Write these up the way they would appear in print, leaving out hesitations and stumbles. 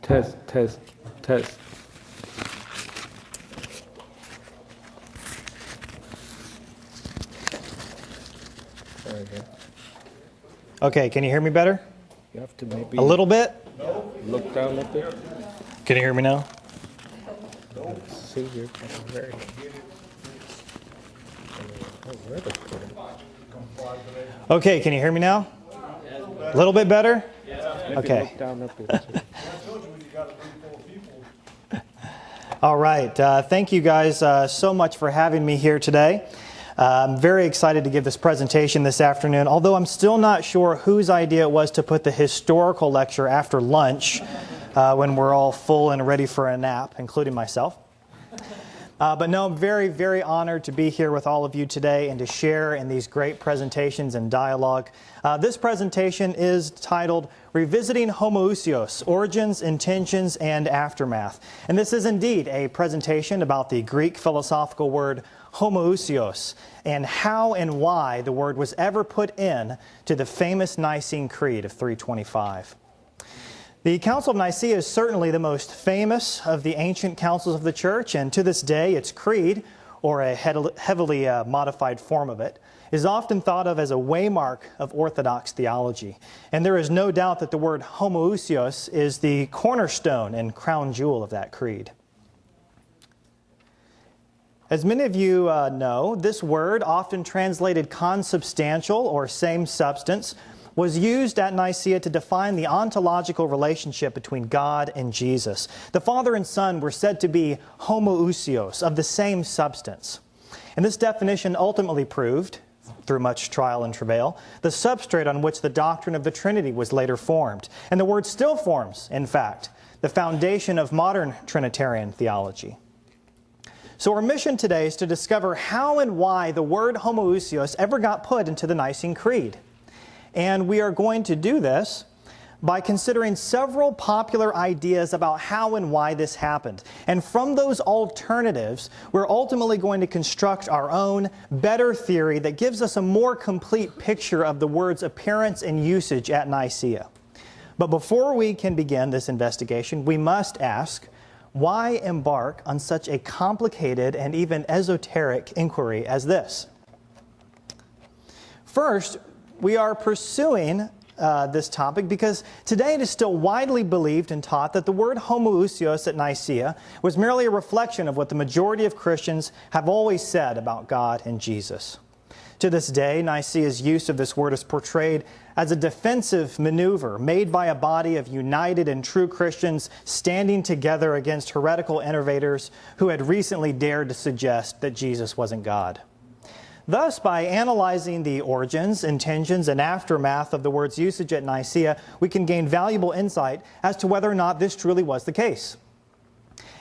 Test, test, test. There we go. Okay, can you hear me better? You have to maybe A little bit? look down a bit. Can you hear me now? See, you're very... Okay, can you hear me now? A little bit better? Maybe Okay. look down a bit. All right. Thank you guys so much for having me here today. I'm very excited to give this presentation this afternoon, although I'm still not sure whose idea it was to put the historical lecture after lunch when we're all full and ready for a nap, including myself. But no, I'm very, very honored to be here with all of you today and to share in these great presentations and dialogue. This presentation is titled Revisiting Homoousios, Origins, Intentions, and Aftermath. And this is indeed a presentation about the Greek philosophical word homoousios and how and why the word was ever put in to the famous Nicene Creed of 325. The Council of Nicaea is certainly the most famous of the ancient councils of the Church, and to this day its creed, or a heavily modified form of it, is often thought of as a waymark of Orthodox theology. And there is no doubt that the word homoousios is the cornerstone and crown jewel of that creed. As many of you know, this word, often translated consubstantial or same substance, was used at Nicaea to define the ontological relationship between God and Jesus. The Father and Son were said to be homoousios, of the same substance. And this definition ultimately proved, through much trial and travail, the substrate on which the doctrine of the Trinity was later formed. And the word still forms, in fact, the foundation of modern Trinitarian theology. So our mission today is to discover how and why the word homoousios ever got put into the Nicene Creed. And we are going to do this by considering several popular ideas about how and why this happened. And from those alternatives, we're ultimately going to construct our own better theory that gives us a more complete picture of the word's appearance and usage at Nicaea. But before we can begin this investigation, we must ask, why embark on such a complicated and even esoteric inquiry as this? First, we are pursuing this topic because today it is still widely believed and taught that the word homoousios at Nicaea was merely a reflection of what the majority of Christians have always said about God and Jesus. To this day, Nicaea's use of this word is portrayed as a defensive maneuver made by a body of united and true Christians standing together against heretical innovators who had recently dared to suggest that Jesus wasn't God. Thus, by analyzing the origins, intentions, and aftermath of the word's usage at Nicaea, we can gain valuable insight as to whether or not this truly was the case.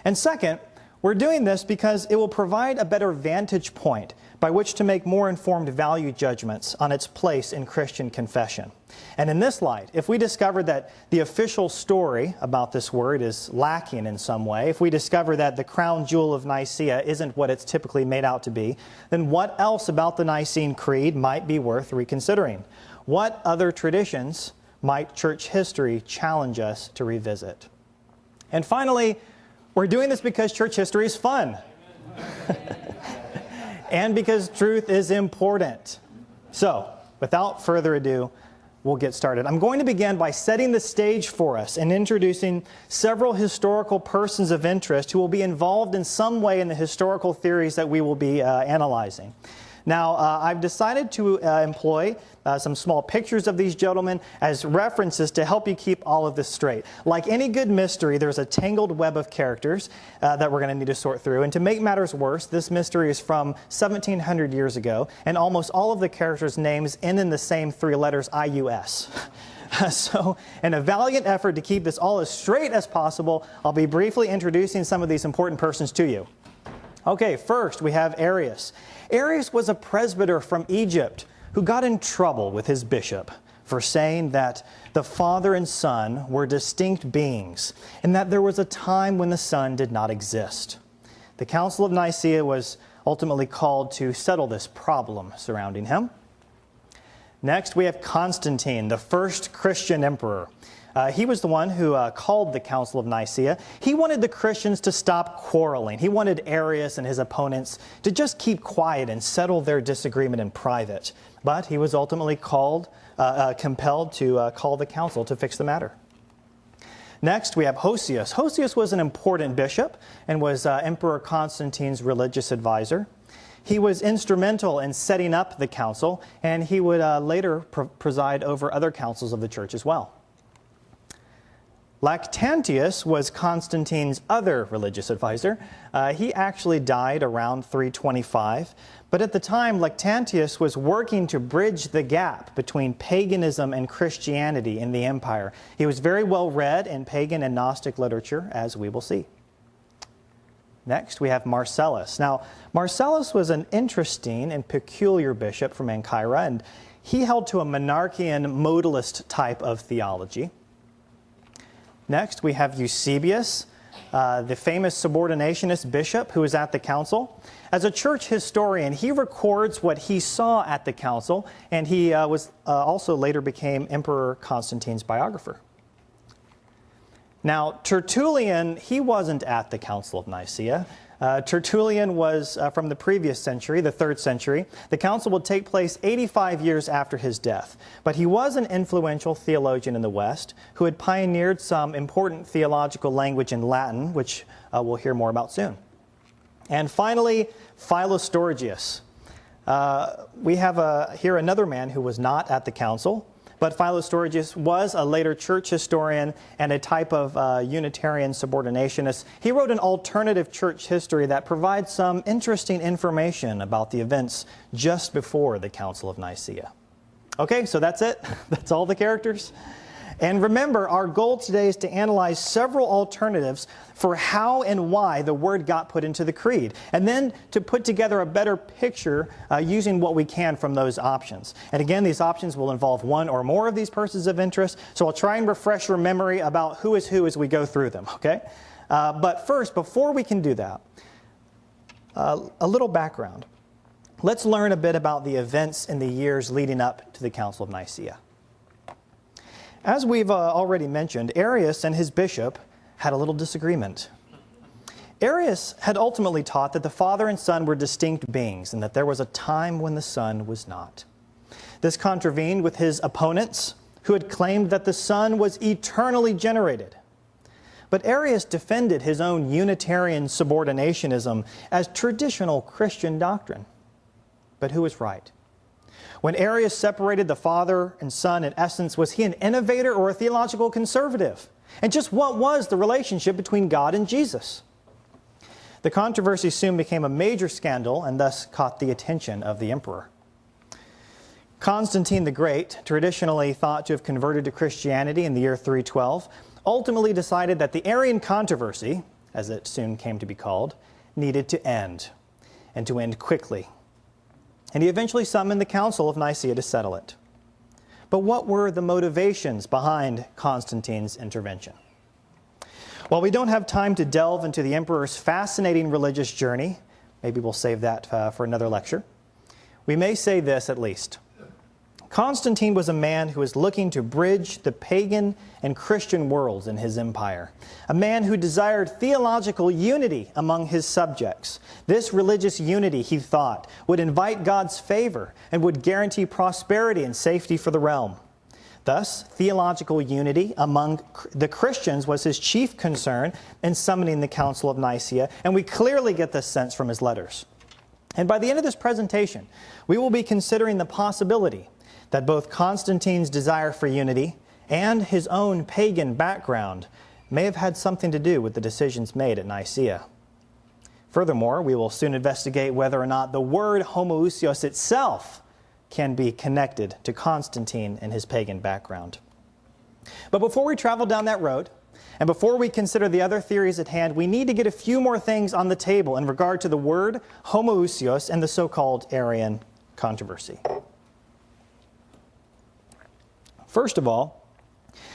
And second, we're doing this because it will provide a better vantage point by which to make more informed value judgments on its place in Christian confession. And in this light, if we discover that the official story about this word is lacking in some way, if we discover that the crown jewel of Nicaea isn't what it's typically made out to be, then what else about the Nicene Creed might be worth reconsidering? What other traditions might church history challenge us to revisit? And finally, we're doing this because church history is fun. And because truth is important. So, without further ado, we'll get started. I'm going to begin by setting the stage for us and introducing several historical persons of interest who will be involved in some way in the historical theories that we will be analyzing. Now, I've decided to employ some small pictures of these gentlemen as references to help you keep all of this straight. Like any good mystery, there's a tangled web of characters that we're going to need to sort through. And to make matters worse, this mystery is from 1700 years ago, and almost all of the characters' names end in the same three letters, IUS. So, in a valiant effort to keep this all as straight as possible, I'll be briefly introducing some of these important persons to you. Okay, first we have Arius. Arius was a presbyter from Egypt who got in trouble with his bishop for saying that the Father and Son were distinct beings and that there was a time when the Son did not exist. The Council of Nicaea was ultimately called to settle this problem surrounding him. Next, we have Constantine, the first Christian emperor. He was the one who called the Council of Nicaea. He wanted the Christians to stop quarreling. He wanted Arius and his opponents to just keep quiet and settle their disagreement in private. But he was ultimately compelled to call the council to fix the matter. Next, we have Hosius. Hosius was an important bishop and was Emperor Constantine's religious advisor. He was instrumental in setting up the council, and he would later preside over other councils of the church as well. Lactantius was Constantine's other religious advisor. He actually died around 325, but at the time, Lactantius was working to bridge the gap between paganism and Christianity in the empire. He was very well read in pagan and Gnostic literature, as we will see. Next, we have Marcellus. Now, Marcellus was an interesting and peculiar bishop from Ancyra, and he held to a monarchian modalist type of theology. Next, we have Eusebius, the famous subordinationist bishop who was at the council. As a church historian, he records what he saw at the council, and he also later became Emperor Constantine's biographer. Now, Tertullian, he wasn't at the Council of Nicaea. Tertullian was from the previous century, the 3rd century. The council would take place 85 years after his death. But he was an influential theologian in the West who had pioneered some important theological language in Latin, which we'll hear more about soon. And finally, Philostorgius. We have here another man who was not at the council, but Philostorgius was a later church historian and a type of Unitarian subordinationist. He wrote an alternative church history that provides some interesting information about the events just before the Council of Nicaea. Okay, so that's it. That's all the characters. And remember, our goal today is to analyze several alternatives for how and why the word got put into the creed, and then to put together a better picture using what we can from those options. And again, these options will involve one or more of these persons of interest, so I'll try and refresh your memory about who is who as we go through them, okay? But first, before we can do that, a little background. Let's learn a bit about the events in the years leading up to the Council of Nicaea. As we've already mentioned, Arius and his bishop had a little disagreement. Arius had ultimately taught that the Father and Son were distinct beings and that there was a time when the Son was not. This contravened with his opponents, who had claimed that the Son was eternally generated. But Arius defended his own Unitarian subordinationism as traditional Christian doctrine. But who was right? When Arius separated the Father and Son, in essence, was he an innovator or a theological conservative? And just what was the relationship between God and Jesus? The controversy soon became a major scandal and thus caught the attention of the emperor. Constantine the Great, traditionally thought to have converted to Christianity in the year 312, ultimately decided that the Arian controversy, as it soon came to be called, needed to end, and to end quickly. And he eventually summoned the Council of Nicaea to settle it. But what were the motivations behind Constantine's intervention? While we don't have time to delve into the emperor's fascinating religious journey, maybe we'll save that for another lecture, we may say this at least. Constantine was a man who was looking to bridge the pagan and Christian worlds in his empire. A man who desired theological unity among his subjects. This religious unity, he thought, would invite God's favor and would guarantee prosperity and safety for the realm. Thus, theological unity among the Christians was his chief concern in summoning the Council of Nicaea, and we clearly get this sense from his letters. And by the end of this presentation, we will be considering the possibility that both Constantine's desire for unity and his own pagan background may have had something to do with the decisions made at Nicaea. Furthermore, we will soon investigate whether or not the word homoousios itself can be connected to Constantine and his pagan background. But before we travel down that road, and before we consider the other theories at hand, we need to get a few more things on the table in regard to the word homoousios and the so-called Arian controversy. First of all,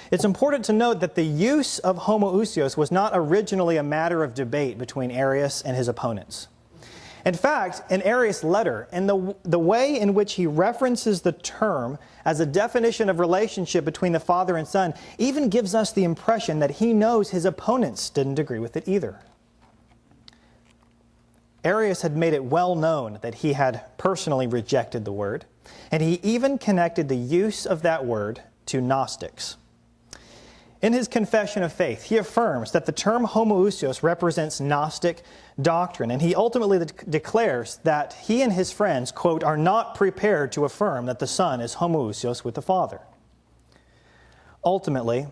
it's important to note that the use of homoousios was not originally a matter of debate between Arius and his opponents. In fact, in Arius' letter, and the way in which he references the term as a definition of relationship between the Father and Son even gives us the impression that he knows his opponents didn't agree with it either. Arius had made it well known that he had personally rejected the word, and he even connected the use of that word to Gnostics. In his Confession of Faith, he affirms that the term homoousios represents Gnostic doctrine, and he ultimately declares that he and his friends, quote, are not prepared to affirm that the Son is homoousios with the Father. Ultimately,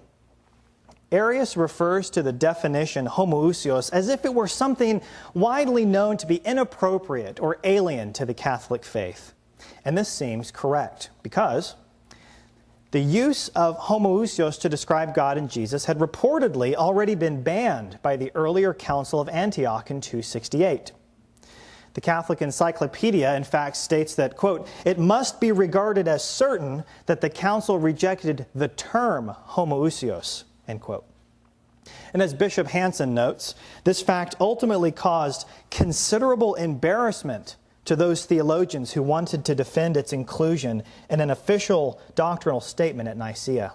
Arius refers to the definition homoousios as if it were something widely known to be inappropriate or alien to the Catholic faith. And this seems correct, because the use of homoousios to describe God and Jesus had reportedly already been banned by the earlier Council of Antioch in 268. The Catholic Encyclopedia, in fact, states that, quote, it must be regarded as certain that the Council rejected the term homoousios, end quote. And as Bishop Hansen notes, this fact ultimately caused considerable embarrassment to those theologians who wanted to defend its inclusion in an official doctrinal statement at Nicaea.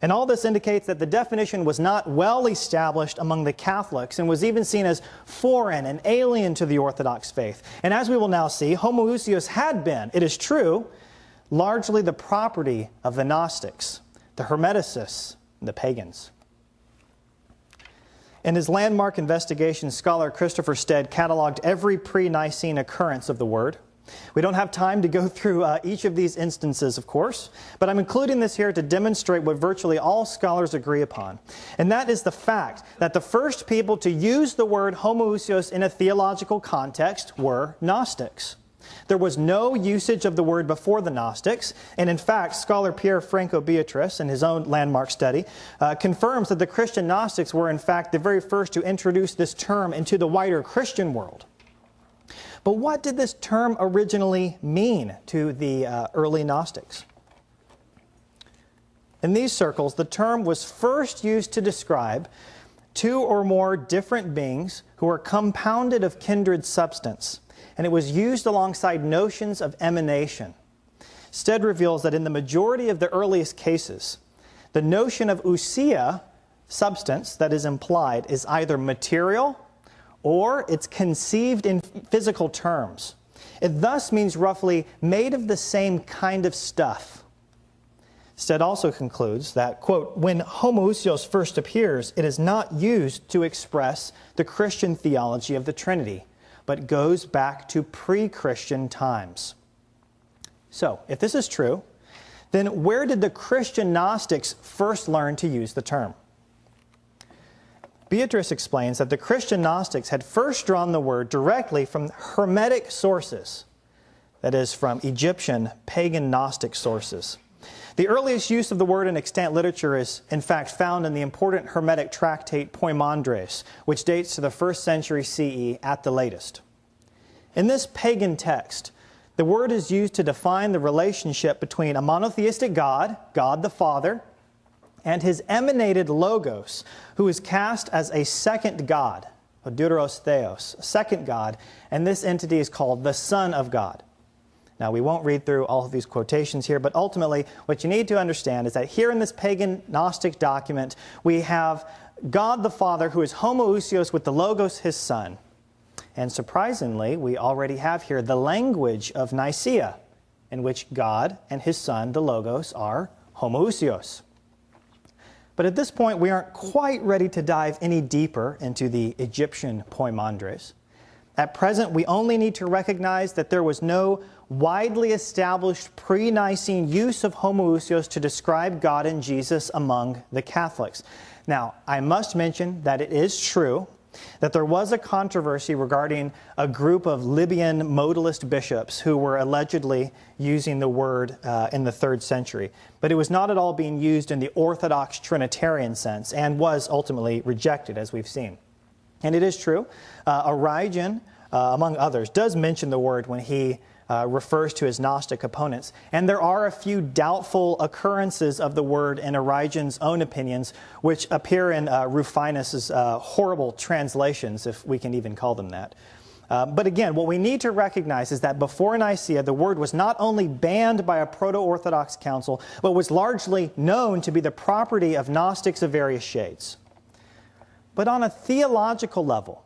And all this indicates that the definition was not well established among the Catholics and was even seen as foreign and alien to the Orthodox faith. And as we will now see, homoousios had been, it is true, largely the property of the Gnostics, the Hermeticists, and the pagans. In his landmark investigation, scholar Christopher Stead cataloged every pre-Nicene occurrence of the word. We don't have time to go through each of these instances, of course, but I'm including this here to demonstrate what virtually all scholars agree upon. And that is the fact that the first people to use the word homoousios in a theological context were Gnostics. There was no usage of the word before the Gnostics, and in fact, scholar Pierre Franco Beatrice, in his own landmark study, confirms that the Christian Gnostics were in fact the very first to introduce this term into the wider Christian world. But what did this term originally mean to the early Gnostics? In these circles, the term was first used to describe two or more different beings who are compounded of kindred substance, and it was used alongside notions of emanation. Stead reveals that in the majority of the earliest cases, the notion of ousia, substance, that is implied, is either material or it's conceived in physical terms. It thus means roughly made of the same kind of stuff. Stead also concludes that, quote, when homoousios first appears, it is not used to express the Christian theology of the Trinity, but goes back to pre-Christian times. So, if this is true, then where did the Christian Gnostics first learn to use the term? Beatrice explains that the Christian Gnostics had first drawn the word directly from Hermetic sources, that is, from Egyptian pagan Gnostic sources. The earliest use of the word in extant literature is, in fact, found in the important Hermetic tractate Poimandres, which dates to the 1st century CE at the latest. In this pagan text, the word is used to define the relationship between a monotheistic God, God the Father, and his emanated Logos, who is cast as a second God, Oduros Theos, a second God, and this entity is called the Son of God. Now, we won't read through all of these quotations here, but ultimately, what you need to understand is that here in this pagan Gnostic document, we have God the Father, who is homoousios with the Logos, his Son. And surprisingly, we already have here the language of Nicaea, in which God and his Son, the Logos, are homoousios. But at this point, we aren't quite ready to dive any deeper into the Egyptian Poimandres. At present, we only need to recognize that there was no widely established pre-Nicene use of homoousios to describe God and Jesus among the Catholics. Now, I must mention that it is true that there was a controversy regarding a group of Libyan modalist bishops who were allegedly using the word in the 3rd century. But it was not at all being used in the Orthodox Trinitarian sense and was ultimately rejected, as we've seen. And it is true, Origen, among others, does mention the word when he refers to his Gnostic opponents. And there are a few doubtful occurrences of the word in Origen's own opinions, which appear in Rufinus's horrible translations, if we can even call them that. But again, what we need to recognize is that before Nicaea, the word was not only banned by a proto-Orthodox council, but was largely known to be the property of Gnostics of various shades. But on a theological level,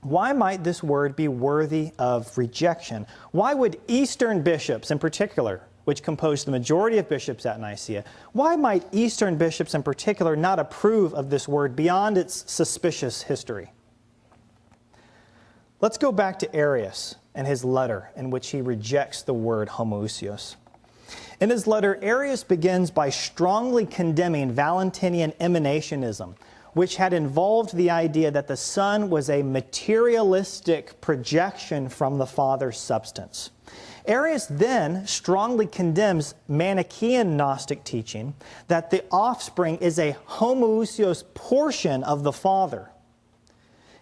why might this word be worthy of rejection? Why would Eastern bishops in particular, which composed the majority of bishops at Nicaea, why might Eastern bishops in particular not approve of this word beyond its suspicious history? Let's go back to Arius and his letter in which he rejects the word homoousios. In his letter, Arius begins by strongly condemning Valentinian emanationism, which had involved the idea that the Son was a materialistic projection from the Father's substance. Arius then strongly condemns Manichaean Gnostic teaching that the offspring is a homoousios portion of the Father.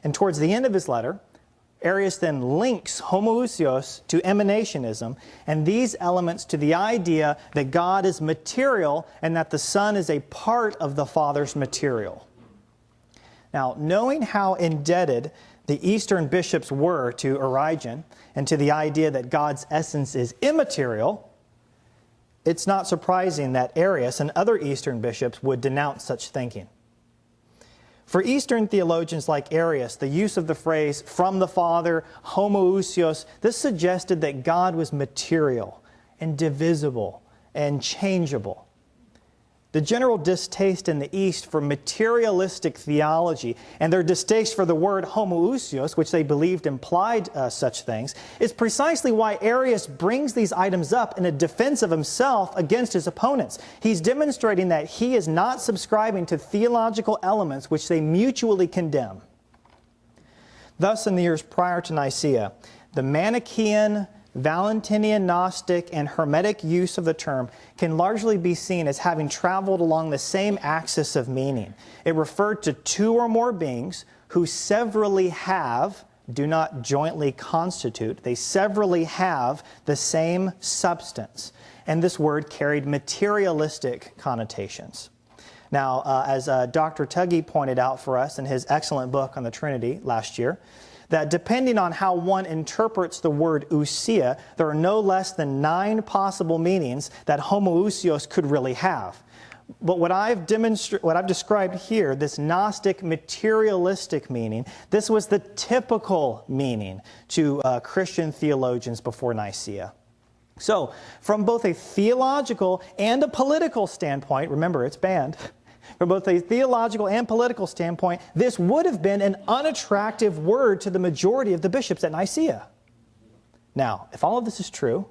And towards the end of his letter, Arius then links homoousios to emanationism and these elements to the idea that God is material and that the Son is a part of the Father's material. Now, knowing how indebted the Eastern bishops were to Origen and to the idea that God's essence is immaterial, it's not surprising that Arius and other Eastern bishops would denounce such thinking. For Eastern theologians like Arius, the use of the phrase "from the Father," homoousios, this suggested that God was material and divisible and changeable. The general distaste in the East for materialistic theology and their distaste for the word homoousios, which they believed implied such things, is precisely why Arius brings these items up in a defense of himself against his opponents. He's demonstrating that he is not subscribing to theological elements which they mutually condemn. Thus, in the years prior to Nicaea, the Manichaean, Valentinian, Gnostic, and Hermetic use of the term can largely be seen as having traveled along the same axis of meaning. It referred to two or more beings who severally have, do not jointly constitute, they severally have the same substance. And this word carried materialistic connotations. Now, as Dr. Tuggy pointed out for us in his excellent book on the Trinity last year, that depending on how one interprets the word ousia, there are no less than 9 possible meanings that homoousios could really have. But what I've described here, this Gnostic materialistic meaning, this was the typical meaning to Christian theologians before Nicaea. So, from both a theological and a political standpoint, remember it's banned, from both a theological and political standpoint, this would have been an unattractive word to the majority of the bishops at Nicaea. Now, if all of this is true,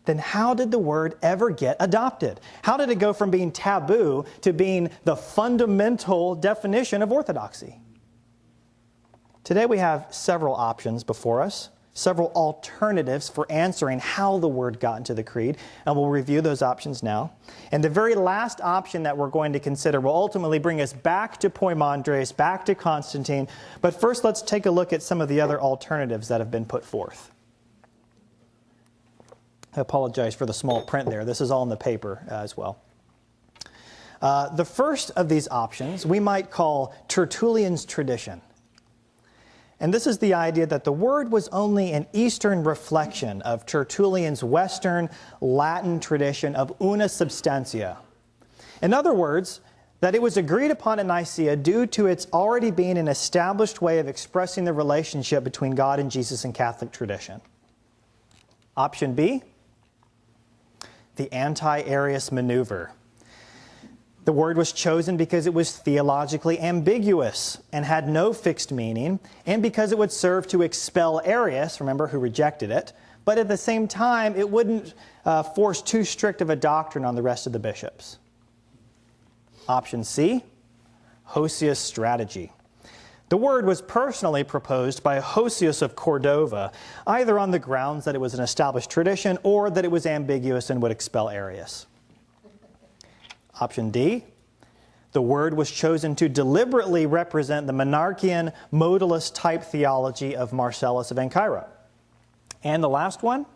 then how did the word ever get adopted? How did it go from being taboo to being the fundamental definition of orthodoxy? Today we have several options before us, several alternatives for answering how the word got into the creed, and we'll review those options now. And the very last option that we're going to consider will ultimately bring us back to Poimandres, back to Constantine, but first let's take a look at some of the other alternatives that have been put forth. I apologize for the small print there. This is all in the paper as well. The first of these options we might call Tertullian's tradition. And this is the idea that the word was only an Eastern reflection of Tertullian's Western Latin tradition of una substantia. In other words, that it was agreed upon at Nicaea due to its already being an established way of expressing the relationship between God and Jesus in Catholic tradition. Option B, the anti-Arius maneuver. The word was chosen because it was theologically ambiguous and had no fixed meaning, and because it would serve to expel Arius, remember, who rejected it, but at the same time, it wouldn't force too strict of a doctrine on the rest of the bishops. Option C, Hosius strategy. The word was personally proposed by Hosius of Cordova, either on the grounds that it was an established tradition or that it was ambiguous and would expel Arius. Option D, the word was chosen to deliberately represent the monarchian modalist type theology of Marcellus of Ancyra. And the last one,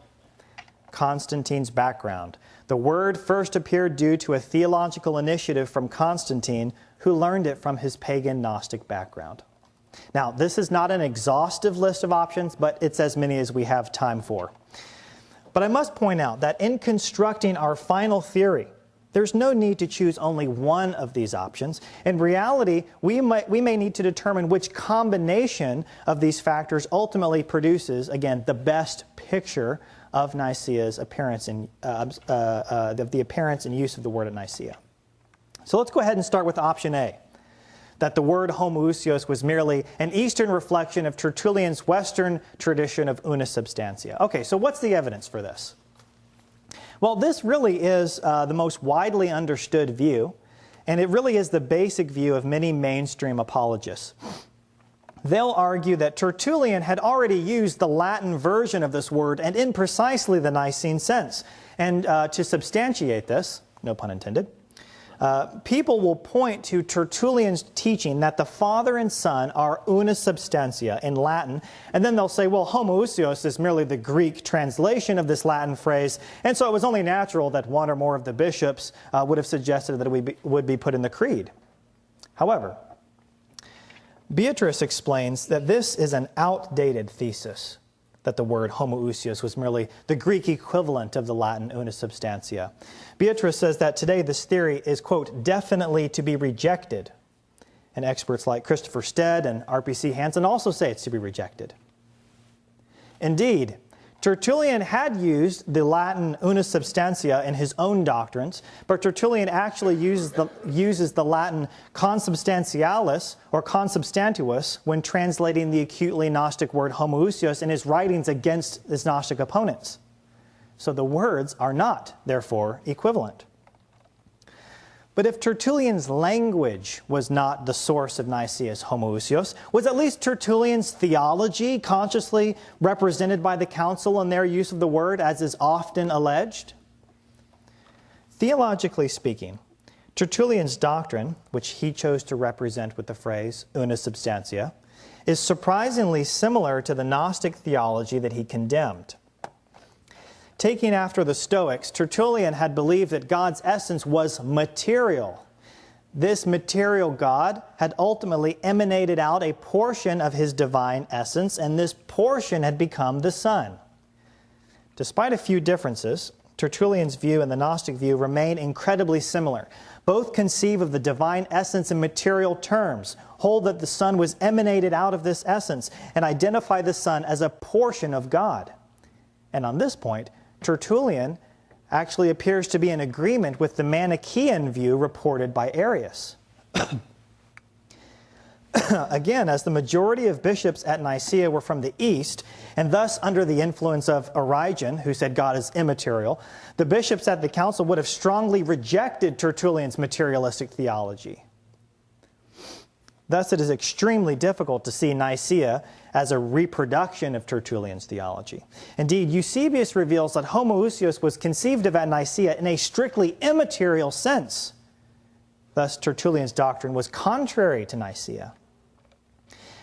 Constantine's background. The word first appeared due to a theological initiative from Constantine, who learned it from his pagan Gnostic background. Now, this is not an exhaustive list of options, but it's as many as we have time for. But I must point out that in constructing our final theory, there's no need to choose only one of these options. In reality, we may need to determine which combination of these factors ultimately produces, again, the best picture of Nicaea's appearance and the appearance and use of the word at Nicaea. So let's go ahead and start with option A, that the word homoousios was merely an Eastern reflection of Tertullian's Western tradition of una substantia. Okay, so what's the evidence for this? Well, this really is the most widely understood view, and it really is the basic view of many mainstream apologists. They'll argue that Tertullian had already used the Latin version of this word and in precisely the Nicene sense. And to substantiate this, no pun intended, people will point to Tertullian's teaching that the Father and Son are una substantia in Latin, and then they'll say, well, homoousios is merely the Greek translation of this Latin phrase, and so it was only natural that one or more of the bishops would have suggested that it would be put in the creed. However, Beatrice explains that this is an outdated thesis, that the word homoousios was merely the Greek equivalent of the Latin una substantia. Beatrice says that today this theory is, quote, definitely to be rejected. And experts like Christopher Stead and RPC Hansen also say it's to be rejected. Indeed, Tertullian had used the Latin una substantia in his own doctrines, but Tertullian actually uses the Latin consubstantialis or consubstantius when translating the acutely Gnostic word homoousios in his writings against his Gnostic opponents. So the words are not, therefore, equivalent. But if Tertullian's language was not the source of Nicaea's homoousios, was at least Tertullian's theology consciously represented by the council in their use of the word, as is often alleged? Theologically speaking, Tertullian's doctrine, which he chose to represent with the phrase una substantia, is surprisingly similar to the Gnostic theology that he condemned. Taking after the Stoics, Tertullian had believed that God's essence was material. This material God had ultimately emanated out a portion of his divine essence, and this portion had become the Son. Despite a few differences, Tertullian's view and the Gnostic view remain incredibly similar. Both conceive of the divine essence in material terms, hold that the Son was emanated out of this essence, and identify the Son as a portion of God. And on this point, Tertullian actually appears to be in agreement with the Manichaean view reported by Arius. Again, as the majority of bishops at Nicaea were from the East, and thus under the influence of Origen, who said God is immaterial, the bishops at the council would have strongly rejected Tertullian's materialistic theology. Thus, it is extremely difficult to see Nicaea as a reproduction of Tertullian's theology. Indeed, Eusebius reveals that homoousios was conceived of at Nicaea in a strictly immaterial sense. Thus, Tertullian's doctrine was contrary to Nicaea.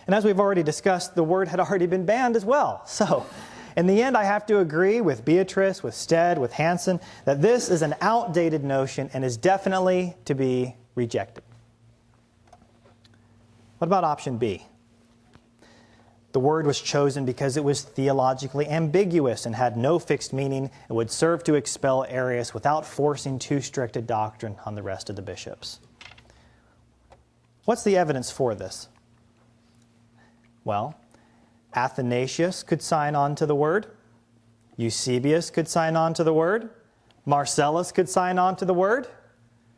And as we've already discussed, the word had already been banned as well. So, in the end, I have to agree with Beatrice, with Stead, with Hansen, that this is an outdated notion and is definitely to be rejected. What about option B? The word was chosen because it was theologically ambiguous and had no fixed meaning and would serve to expel Arius without forcing too strict a doctrine on the rest of the bishops. What's the evidence for this? Well, Athanasius could sign on to the word. Eusebius could sign on to the word. Marcellus could sign on to the word.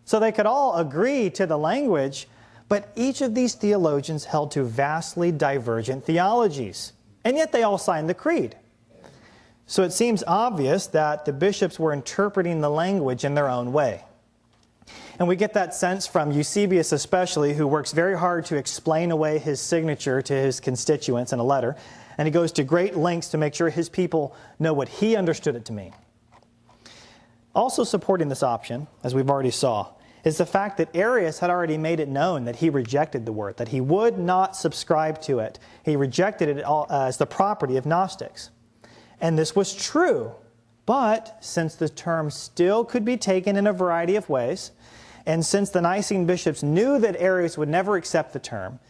So they could all agree to the language, but each of these theologians held to vastly divergent theologies, and yet they all signed the creed. So it seems obvious that the bishops were interpreting the language in their own way. And we get that sense from Eusebius especially, who works very hard to explain away his signature to his constituents in a letter, and he goes to great lengths to make sure his people know what he understood it to mean. Also supporting this option, as we've already saw, is the fact that Arius had already made it known that he rejected the word, that he would not subscribe to it. He rejected it as the property of Gnostics. And this was true, but since the term still could be taken in a variety of ways, and since the Nicene bishops knew that Arius would never accept the term,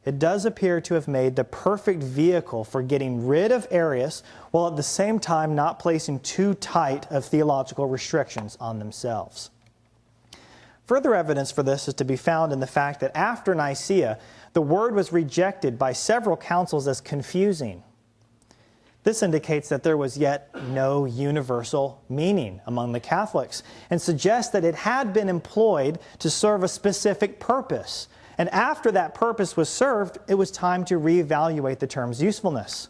it does appear to have made the perfect vehicle for getting rid of Arius, while at the same time not placing too tight of theological restrictions on themselves. Further evidence for this is to be found in the fact that after Nicaea, the word was rejected by several councils as confusing. This indicates that there was yet no universal meaning among the Catholics and suggests that it had been employed to serve a specific purpose. And after that purpose was served, it was time to reevaluate the term's usefulness.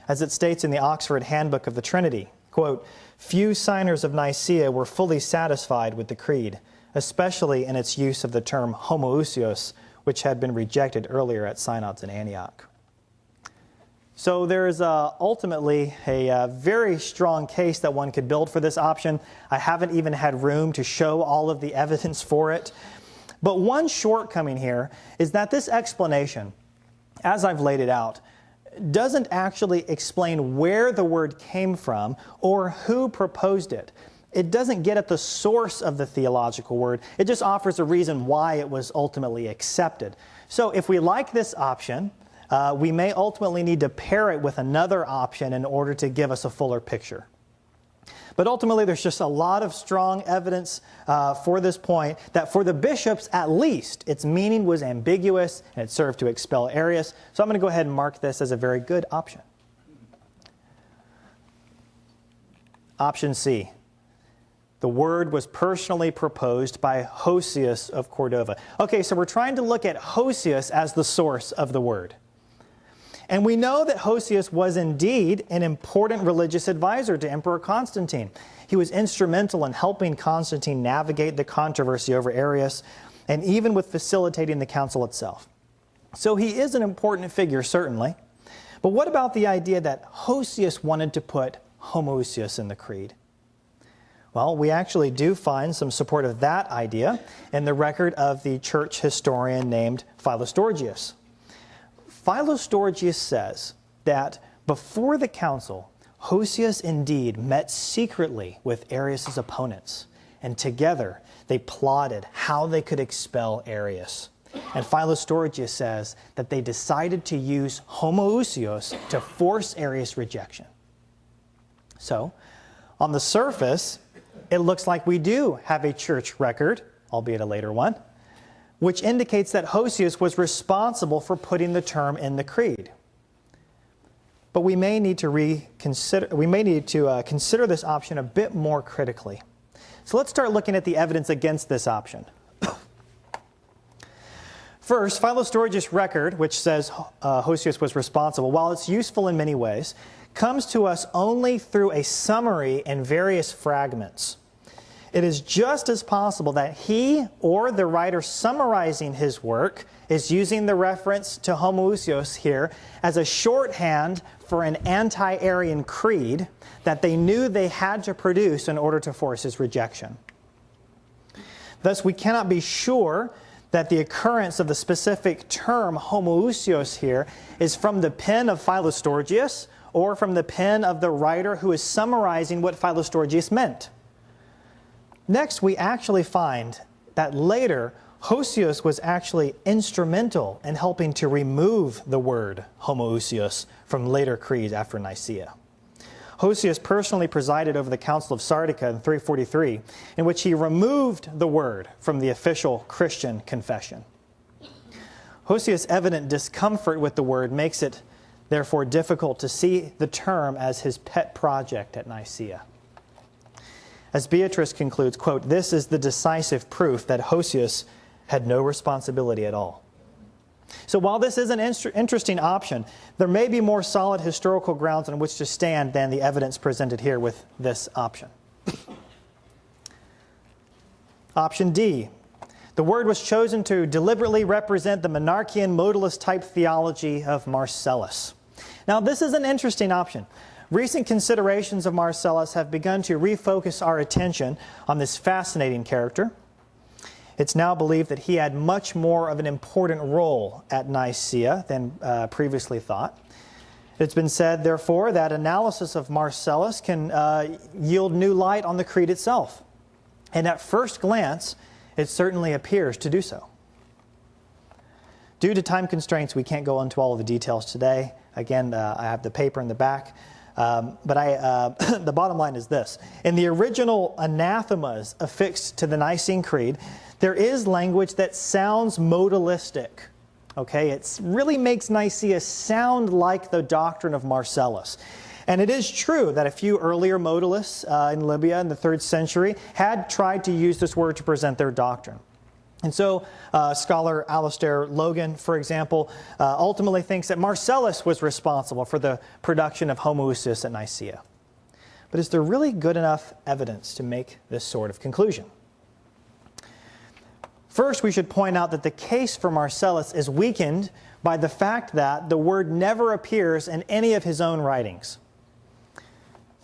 As it states in the Oxford Handbook of the Trinity, quote, "Few signers of Nicaea were fully satisfied with the creed, especially in its use of the term homoousios, which had been rejected earlier at synods in Antioch." So there is ultimately a very strong case that one could build for this option. I haven't even had room to show all of the evidence for it. But one shortcoming here is that this explanation, as I've laid it out, doesn't actually explain where the word came from or who proposed it. It doesn't get at the source of the theological word. It just offers a reason why it was ultimately accepted. So if we like this option, we may ultimately need to pair it with another option in order to give us a fuller picture. But ultimately, there's just a lot of strong evidence for this point that for the bishops, at least, its meaning was ambiguous and it served to expel Arius. So I'm going to go ahead and mark this as a very good option. Option C. The word was personally proposed by Hosius of Cordova. Okay, so we're trying to look at Hosius as the source of the word. And we know that Hosius was indeed an important religious advisor to Emperor Constantine. He was instrumental in helping Constantine navigate the controversy over Arius, and even with facilitating the council itself. So he is an important figure, certainly. But what about the idea that Hosius wanted to put homoousios in the creed? Well, we actually do find some support of that idea in the record of the church historian named Philostorgius. Philostorgius says that before the council, Hosius indeed met secretly with Arius' opponents, and together they plotted how they could expel Arius. And Philostorgius says that they decided to use homoousios to force Arius' rejection. So, on the surface, it looks like we do have a church record, albeit a later one, which indicates that Hosius was responsible for putting the term in the creed. But we may need to consider this option a bit more critically. So let's start looking at the evidence against this option. First, Philostorgius' record, which says Hosius was responsible, while it's useful in many ways, comes to us only through a summary and various fragments. It is just as possible that he or the writer summarizing his work is using the reference to homoousios here as a shorthand for an anti-Arian creed that they knew they had to produce in order to force his rejection. Thus, we cannot be sure that the occurrence of the specific term homoousios here is from the pen of Philostorgius or from the pen of the writer who is summarizing what Philostorgius meant. Next, we actually find that later, Hosius was actually instrumental in helping to remove the word homoousios from later creeds after Nicaea. Hosius personally presided over the Council of Sardica in 343, in which he removed the word from the official Christian confession. Hosius' evident discomfort with the word makes it, therefore, difficult to see the term as his pet project at Nicaea. As Beatrice concludes, quote, "This is the decisive proof that Hosius had no responsibility at all." So while this is an interesting option, there may be more solid historical grounds on which to stand than the evidence presented here with this option. Option D. The word was chosen to deliberately represent the monarchian modalist type theology of Marcellus. Now, this is an interesting option. Recent considerations of Marcellus have begun to refocus our attention on this fascinating character. It's now believed that he had much more of an important role at Nicaea than previously thought. It's been said, therefore, that analysis of Marcellus can yield new light on the creed itself. And at first glance, it certainly appears to do so. Due to time constraints, we can't go into all of the details today. Again, I have the paper in the back. But the bottom line is this. In the original anathemas affixed to the Nicene Creed, there is language that sounds modalistic. Okay, it really makes Nicaea sound like the doctrine of Marcellus. And it is true that a few earlier modalists in Libya in the 3rd century had tried to use this word to present their doctrine. And so scholar Alistair Logan, for example, ultimately thinks that Marcellus was responsible for the production of homoousios at Nicaea. But is there really good enough evidence to make this sort of conclusion? First, we should point out that the case for Marcellus is weakened by the fact that the word never appears in any of his own writings.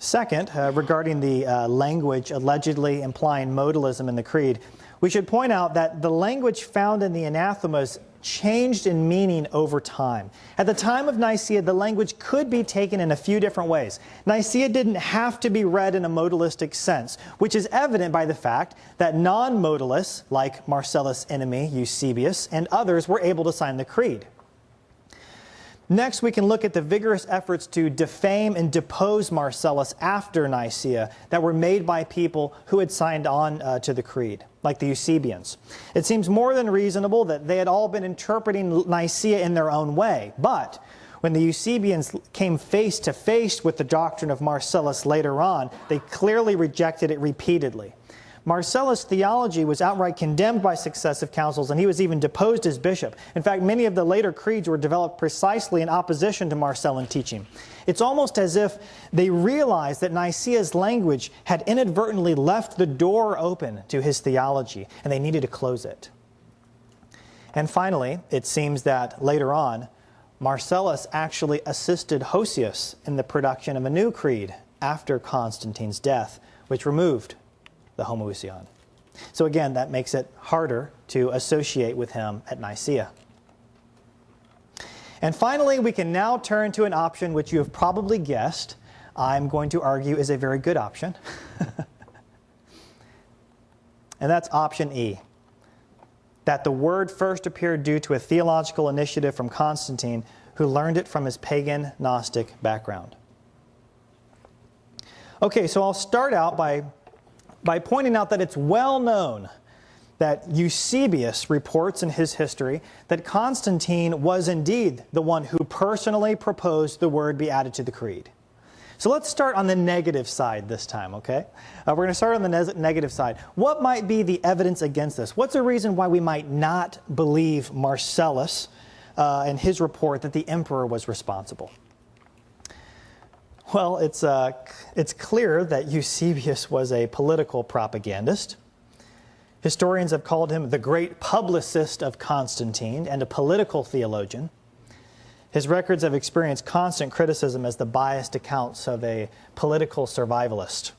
Second, regarding the language allegedly implying modalism in the Creed, we should point out that the language found in the anathemas changed in meaning over time. At the time of Nicaea, the language could be taken in a few different ways. Nicaea didn't have to be read in a modalistic sense, which is evident by the fact that non-modalists, like Marcellus' enemy, Eusebius, and others, were able to sign the Creed. Next, we can look at the vigorous efforts to defame and depose Marcellus after Nicaea that were made by people who had signed on to the Creed, like the Eusebians. It seems more than reasonable that they had all been interpreting Nicaea in their own way, but when the Eusebians came face to face with the doctrine of Marcellus later on, they clearly rejected it repeatedly. Marcellus' theology was outright condemned by successive councils, and he was even deposed as bishop. In fact, many of the later creeds were developed precisely in opposition to Marcellan teaching. It's almost as if they realized that Nicaea's language had inadvertently left the door open to his theology, and they needed to close it. And finally, it seems that later on, Marcellus actually assisted Hosius in the production of a new creed after Constantine's death, which removed the homoousion. So again, that makes it harder to associate with him at Nicaea. And finally, we can now turn to an option which you have probably guessed I'm going to argue is a very good option. And that's option E, that the word first appeared due to a theological initiative from Constantine, who learned it from his pagan Gnostic background. Okay, so I'll start out by pointing out that it's well known that Eusebius reports in his history that Constantine was indeed the one who personally proposed the word be added to the Creed. So let's start on the negative side this time, okay? We're going to start on the negative side. What might be the evidence against this? What's a reason why we might not believe Marcellus and his report that the emperor was responsible? Well, it's clear that Eusebius was a political propagandist. Historians have called him the great publicist of Constantine and a political theologian. His records have experienced constant criticism as the biased accounts of a political survivalist.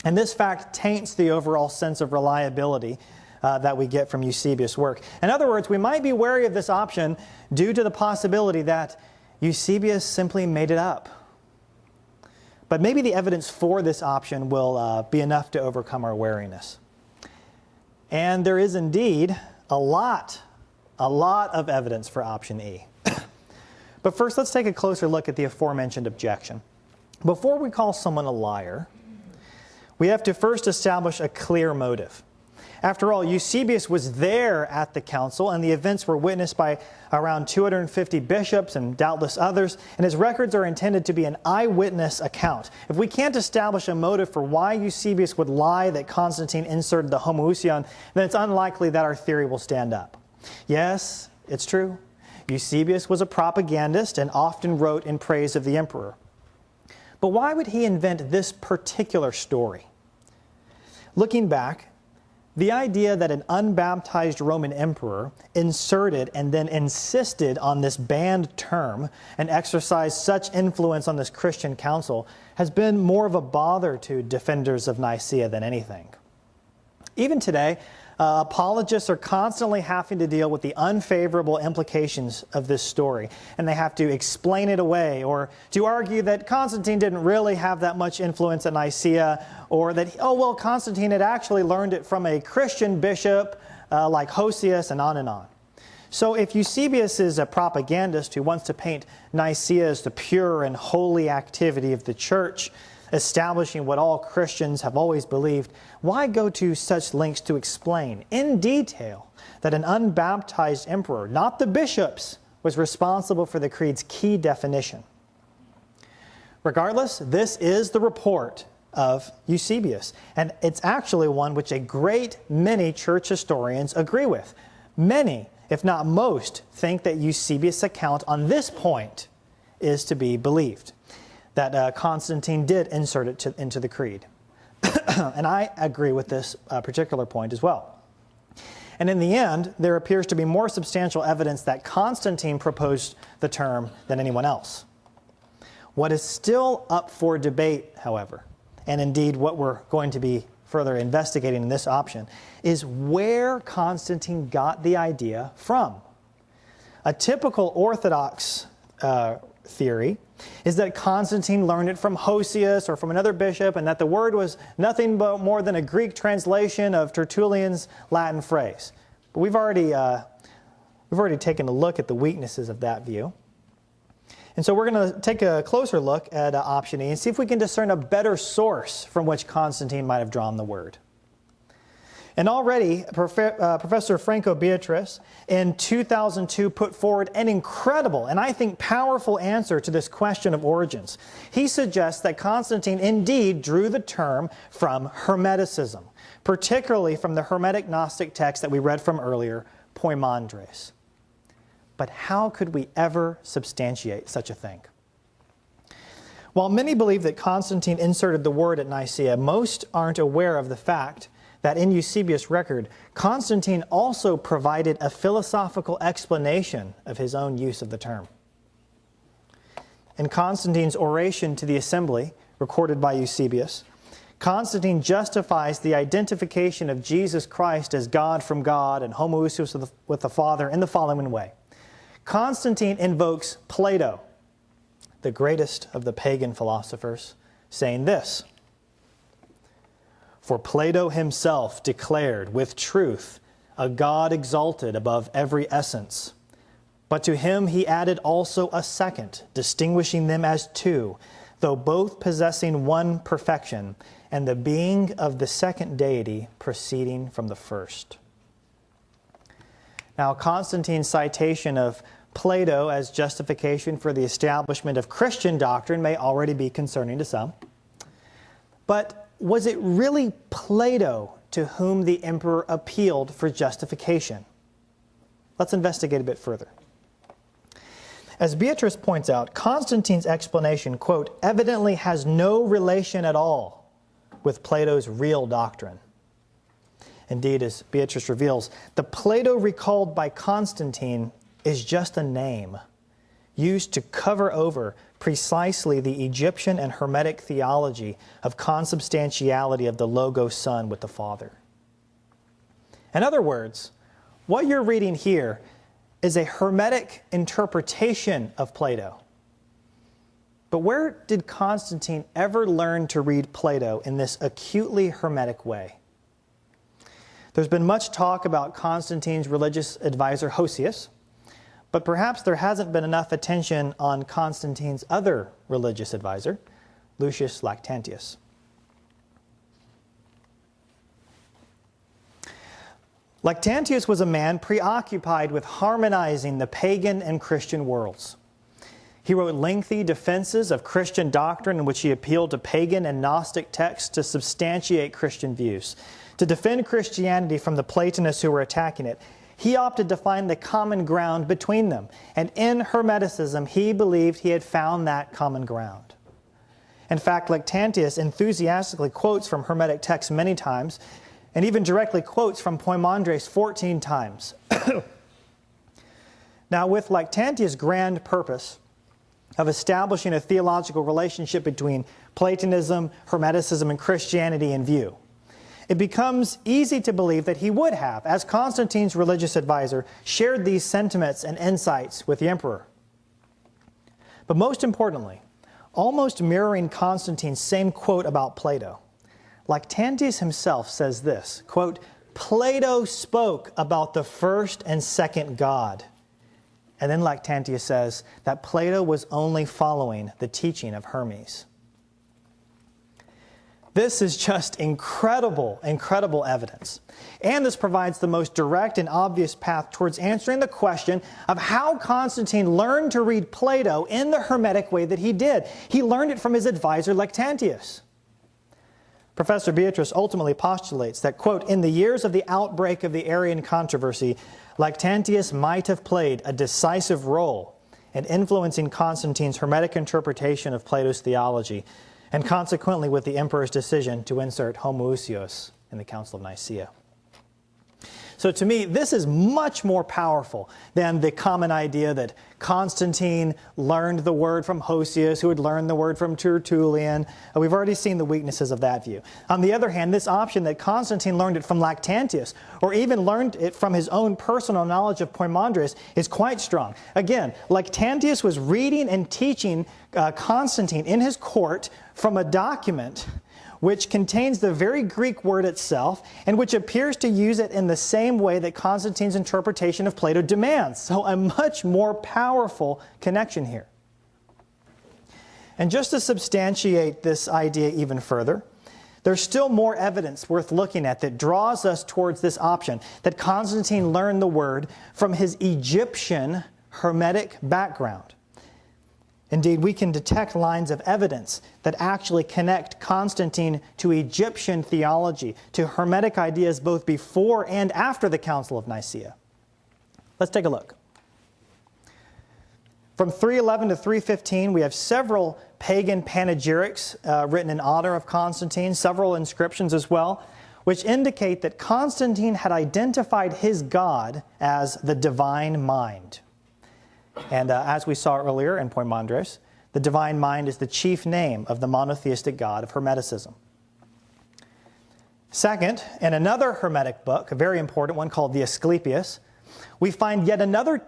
And this fact taints the overall sense of reliability that we get from Eusebius' work. In other words, we might be wary of this option due to the possibility that Eusebius simply made it up. But maybe the evidence for this option will be enough to overcome our wariness. And there is indeed a lot of evidence for option E. But first, let's take a closer look at the aforementioned objection. Before we call someone a liar, we have to first establish a clear motive. After all, Eusebius was there at the council, and the events were witnessed by around 250 bishops and doubtless others, and his records are intended to be an eyewitness account. If we can't establish a motive for why Eusebius would lie that Constantine inserted the homoousion, then it's unlikely that our theory will stand up. Yes, it's true. Eusebius was a propagandist and often wrote in praise of the emperor. But why would he invent this particular story? Looking back, the idea that an unbaptized Roman emperor inserted and then insisted on this banned term and exercised such influence on this Christian council has been more of a bother to defenders of Nicaea than anything. Even today, apologists are constantly having to deal with the unfavorable implications of this story, and they have to explain it away or to argue that Constantine didn't really have that much influence at Nicaea, or that, oh, well, Constantine had actually learned it from a Christian bishop like Hosius, and on and on. So if Eusebius is a propagandist who wants to paint Nicaea as the pure and holy activity of the church, establishing what all Christians have always believed, why go to such lengths to explain in detail that an unbaptized emperor, not the bishops, was responsible for the creed's key definition? Regardless, this is the report of Eusebius, and it's actually one which a great many church historians agree with. Many, if not most, think that Eusebius' account on this point is to be believed, that Constantine did insert it into the creed. And I agree with this particular point as well. And in the end, there appears to be more substantial evidence that Constantine proposed the term than anyone else. What is still up for debate, however, and indeed what we're going to be further investigating in this option, is where Constantine got the idea from. A typical Orthodox theory is that Constantine learned it from Hosius or from another bishop, and that the word was nothing but more than a Greek translation of Tertullian's Latin phrase. But we've already taken a look at the weaknesses of that view. And so we're going to take a closer look at option E and see if we can discern a better source from which Constantine might have drawn the word. And already, Professor Franco Beatrice in 2002 put forward an incredible and I think powerful answer to this question of origins. He suggests that Constantine indeed drew the term from Hermeticism, particularly from the Hermetic Gnostic text that we read from earlier, Poimandres. But how could we ever substantiate such a thing? While many believe that Constantine inserted the word at Nicaea, most aren't aware of the fact that in Eusebius' record, Constantine also provided a philosophical explanation of his own use of the term. In Constantine's oration to the assembly, recorded by Eusebius, Constantine justifies the identification of Jesus Christ as God from God and homoousios with the Father in the following way. Constantine invokes Plato, the greatest of the pagan philosophers, saying this: "For Plato himself declared with truth a God exalted above every essence. But to him he added also a second, distinguishing them as two, though both possessing one perfection, and the being of the second deity proceeding from the first." Now, Constantine's citation of Plato as justification for the establishment of Christian doctrine may already be concerning to some. But was it really Plato to whom the emperor appealed for justification? Let's investigate a bit further. As Beatrice points out, Constantine's explanation, quote, evidently has no relation at all with Plato's real doctrine. Indeed, as Beatrice reveals, the Plato recalled by Constantine is just a name used to cover over precisely the Egyptian and Hermetic theology of consubstantiality of the Logos Son with the Father. In other words, what you're reading here is a Hermetic interpretation of Plato. But where did Constantine ever learn to read Plato in this acutely Hermetic way? There's been much talk about Constantine's religious advisor Hosius, but perhaps there hasn't been enough attention on Constantine's other religious advisor, Lucius Lactantius. Lactantius was a man preoccupied with harmonizing the pagan and Christian worlds. He wrote lengthy defenses of Christian doctrine in which he appealed to pagan and Gnostic texts to substantiate Christian views. To defend Christianity from the Platonists who were attacking it, he opted to find the common ground between them. And in Hermeticism, he believed he had found that common ground. In fact, Lactantius enthusiastically quotes from Hermetic texts many times, and even directly quotes from Poimandres 14 times. Now, with Lactantius' grand purpose of establishing a theological relationship between Platonism, Hermeticism, and Christianity in view, it becomes easy to believe that he would have, as Constantine's religious advisor, shared these sentiments and insights with the emperor. But most importantly, almost mirroring Constantine's same quote about Plato, Lactantius himself says this, quote, Plato spoke about the first and second God. And then Lactantius says that Plato was only following the teaching of Hermes. This is just incredible, incredible evidence. And this provides the most direct and obvious path towards answering the question of how Constantine learned to read Plato in the Hermetic way that he did. He learned it from his advisor Lactantius. Professor Beatrice ultimately postulates that, quote, in the years of the outbreak of the Arian controversy, Lactantius might have played a decisive role in influencing Constantine's Hermetic interpretation of Plato's theology, and consequently with the emperor's decision to insert homoousios in the Council of Nicaea. So to me, this is much more powerful than the common idea that Constantine learned the word from Hosius, who had learned the word from Tertullian. We've already seen the weaknesses of that view. On the other hand, this option that Constantine learned it from Lactantius, or even learned it from his own personal knowledge of Poimandres, is quite strong. Again, Lactantius was reading and teaching Constantine in his court from a document which contains the very Greek word itself, and which appears to use it in the same way that Constantine's interpretation of Plato demands. So a much more powerful connection here. And just to substantiate this idea even further, there's still more evidence worth looking at that draws us towards this option, that Constantine learned the word from his Egyptian Hermetic background. Indeed, we can detect lines of evidence that actually connect Constantine to Egyptian theology, to Hermetic ideas both before and after the Council of Nicaea. Let's take a look. From 311 to 315, we have several pagan panegyrics written in honor of Constantine, several inscriptions as well, which indicate that Constantine had identified his God as the divine mind. And as we saw earlier in Poimandres, the divine mind is the chief name of the monotheistic God of Hermeticism. Second, in another Hermetic book, a very important one called the Asclepius, we find yet another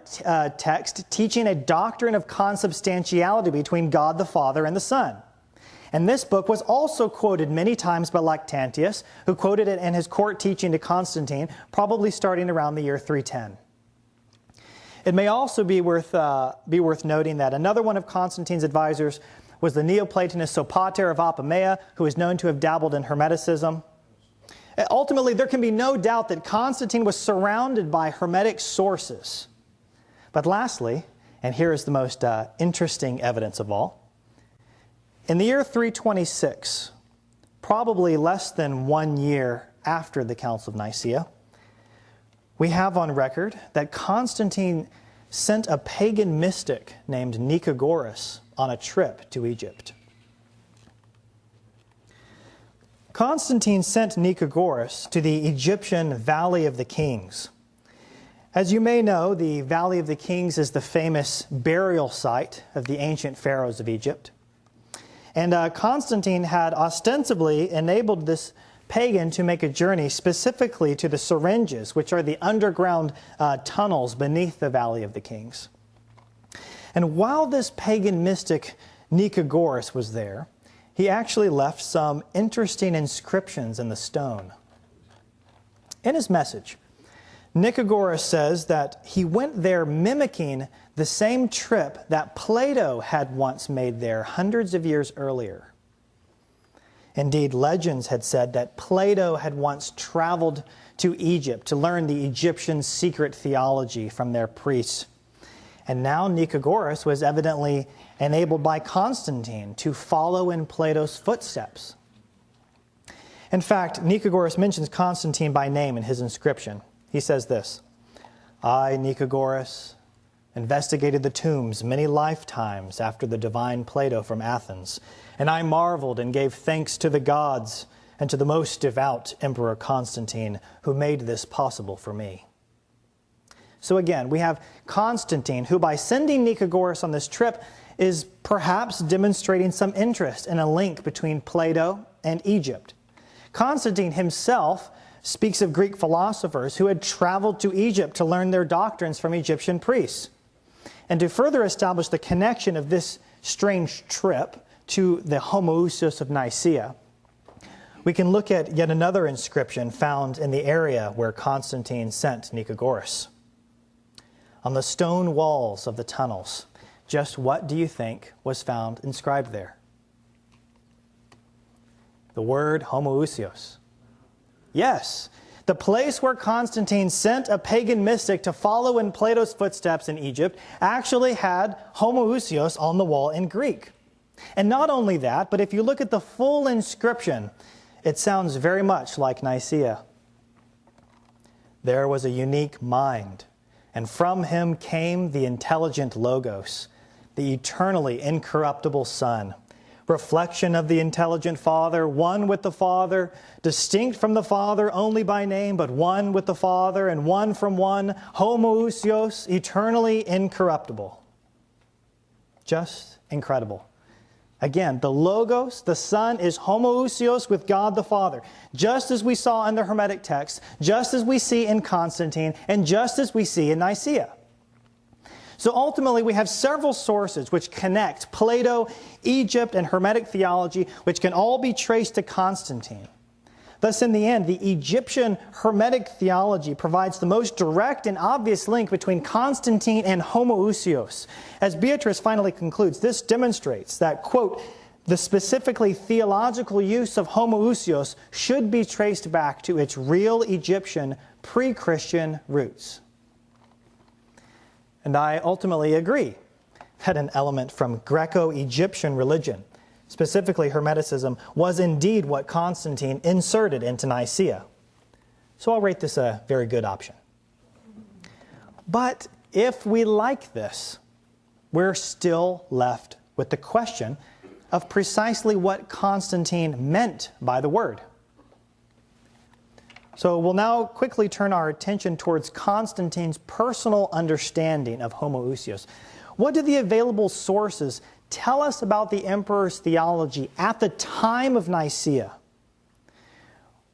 text teaching a doctrine of consubstantiality between God the Father and the Son. And this book was also quoted many times by Lactantius, who quoted it in his court teaching to Constantine, probably starting around the year 310. It may also be worth noting that another one of Constantine's advisors was the Neoplatonist Sopater of Apamea, who is known to have dabbled in Hermeticism. Ultimately, there can be no doubt that Constantine was surrounded by Hermetic sources. But lastly, and here is the most interesting evidence of all, in the year 326, probably less than 1 year after the Council of Nicaea, we have on record that Constantine sent a pagan mystic named Nicagoras on a trip to Egypt. Constantine sent Nicagoras to the Egyptian Valley of the Kings. As you may know, the Valley of the Kings is the famous burial site of the ancient pharaohs of Egypt. And Constantine had ostensibly enabled this pagan to make a journey specifically to the syringes, which are the underground tunnels beneath the Valley of the Kings. And while this pagan mystic Nicagoras was there, he actually left some interesting inscriptions in the stone. In his message, Nicagoras says that he went there mimicking the same trip that Plato had once made there hundreds of years earlier. Indeed, legends had said that Plato had once traveled to Egypt to learn the Egyptian secret theology from their priests. And now Nicagoras was evidently enabled by Constantine to follow in Plato's footsteps. In fact, Nicagoras mentions Constantine by name in his inscription. He says this, "I, Nicagoras, investigated the tombs many lifetimes after the divine Plato from Athens, and I marveled and gave thanks to the gods and to the most devout Emperor Constantine, who made this possible for me." So again, we have Constantine, who by sending Nicagoras on this trip is perhaps demonstrating some interest in a link between Plato and Egypt. Constantine himself speaks of Greek philosophers who had traveled to Egypt to learn their doctrines from Egyptian priests. And to further establish the connection of this strange trip to the homoousios of Nicaea, we can look at yet another inscription found in the area where Constantine sent Nicagoras. On the stone walls of the tunnels, just what do you think was found inscribed there? The word homoousios. Yes, the place where Constantine sent a pagan mystic to follow in Plato's footsteps in Egypt actually had homoousios on the wall in Greek. And not only that, but if you look at the full inscription, it sounds very much like Nicaea. There was a unique mind, and from him came the intelligent Logos, the eternally incorruptible Son, reflection of the intelligent Father, one with the Father, distinct from the Father only by name, but one with the Father and one from one, homoousios, eternally incorruptible. Just incredible. Again, the Logos, the Son, is homoousios with God the Father, just as we saw in the Hermetic text, just as we see in Constantine, and just as we see in Nicaea. So ultimately, we have several sources which connect Plato, Egypt, and Hermetic theology, which can all be traced to Constantine. Thus, in the end, the Egyptian Hermetic theology provides the most direct and obvious link between Constantine and homoousios. As Beatrice finally concludes, this demonstrates that, quote, the specifically theological use of homoousios should be traced back to its real Egyptian pre-Christian roots. And I ultimately agree that an element from Greco-Egyptian religion, specifically Hermeticism, was indeed what Constantine inserted into Nicaea. So I'll rate this a very good option. But if we like this, we're still left with the question of precisely what Constantine meant by the word. So we'll now quickly turn our attention towards Constantine's personal understanding of homoousios. What do the available sources tell us about the emperor's theology at the time of Nicaea?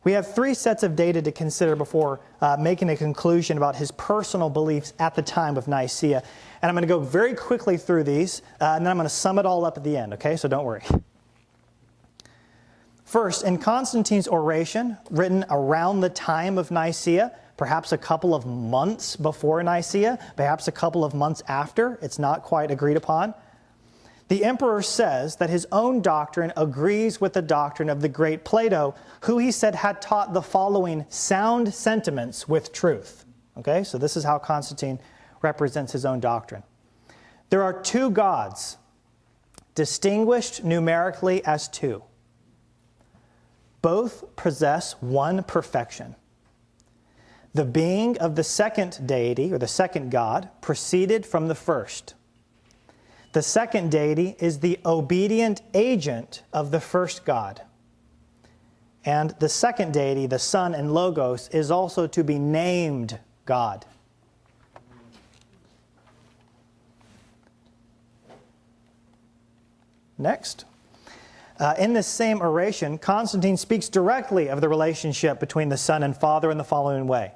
We have three sets of data to consider before making a conclusion about his personal beliefs at the time of Nicaea. And I'm going to go very quickly through these, and then I'm going to sum it all up at the end, okay? So don't worry. First, in Constantine's oration, written around the time of Nicaea, perhaps a couple of months before Nicaea, perhaps a couple of months after, it's not quite agreed upon, the emperor says that his own doctrine agrees with the doctrine of the great Plato, who he said had taught the following sound sentiments with truth. Okay, so this is how Constantine represents his own doctrine. There are two gods, distinguished numerically as two. Both possess one perfection. The being of the second deity, or the second God, proceeded from the first. The second deity is the obedient agent of the first God. And the second deity, the Son and Logos, is also to be named God. Next. In this same oration, Constantine speaks directly of the relationship between the Son and Father in the following way.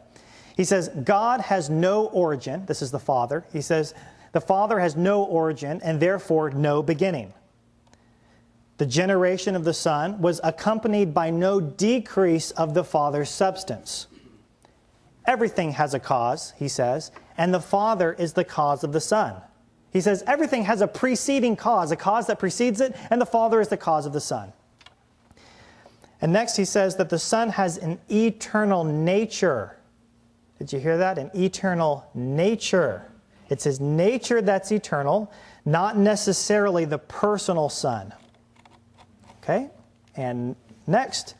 He says, God has no origin. This is the Father. He says, the Father has no origin and therefore no beginning. The generation of the Son was accompanied by no decrease of the Father's substance. Everything has a cause, he says, and the Father is the cause of the Son. He says everything has a preceding cause, a cause that precedes it, and the Father is the cause of the Son. And next he says that the Son has an eternal nature. Did you hear that? An eternal nature. It's his nature that's eternal, not necessarily the personal Son. Okay? And next,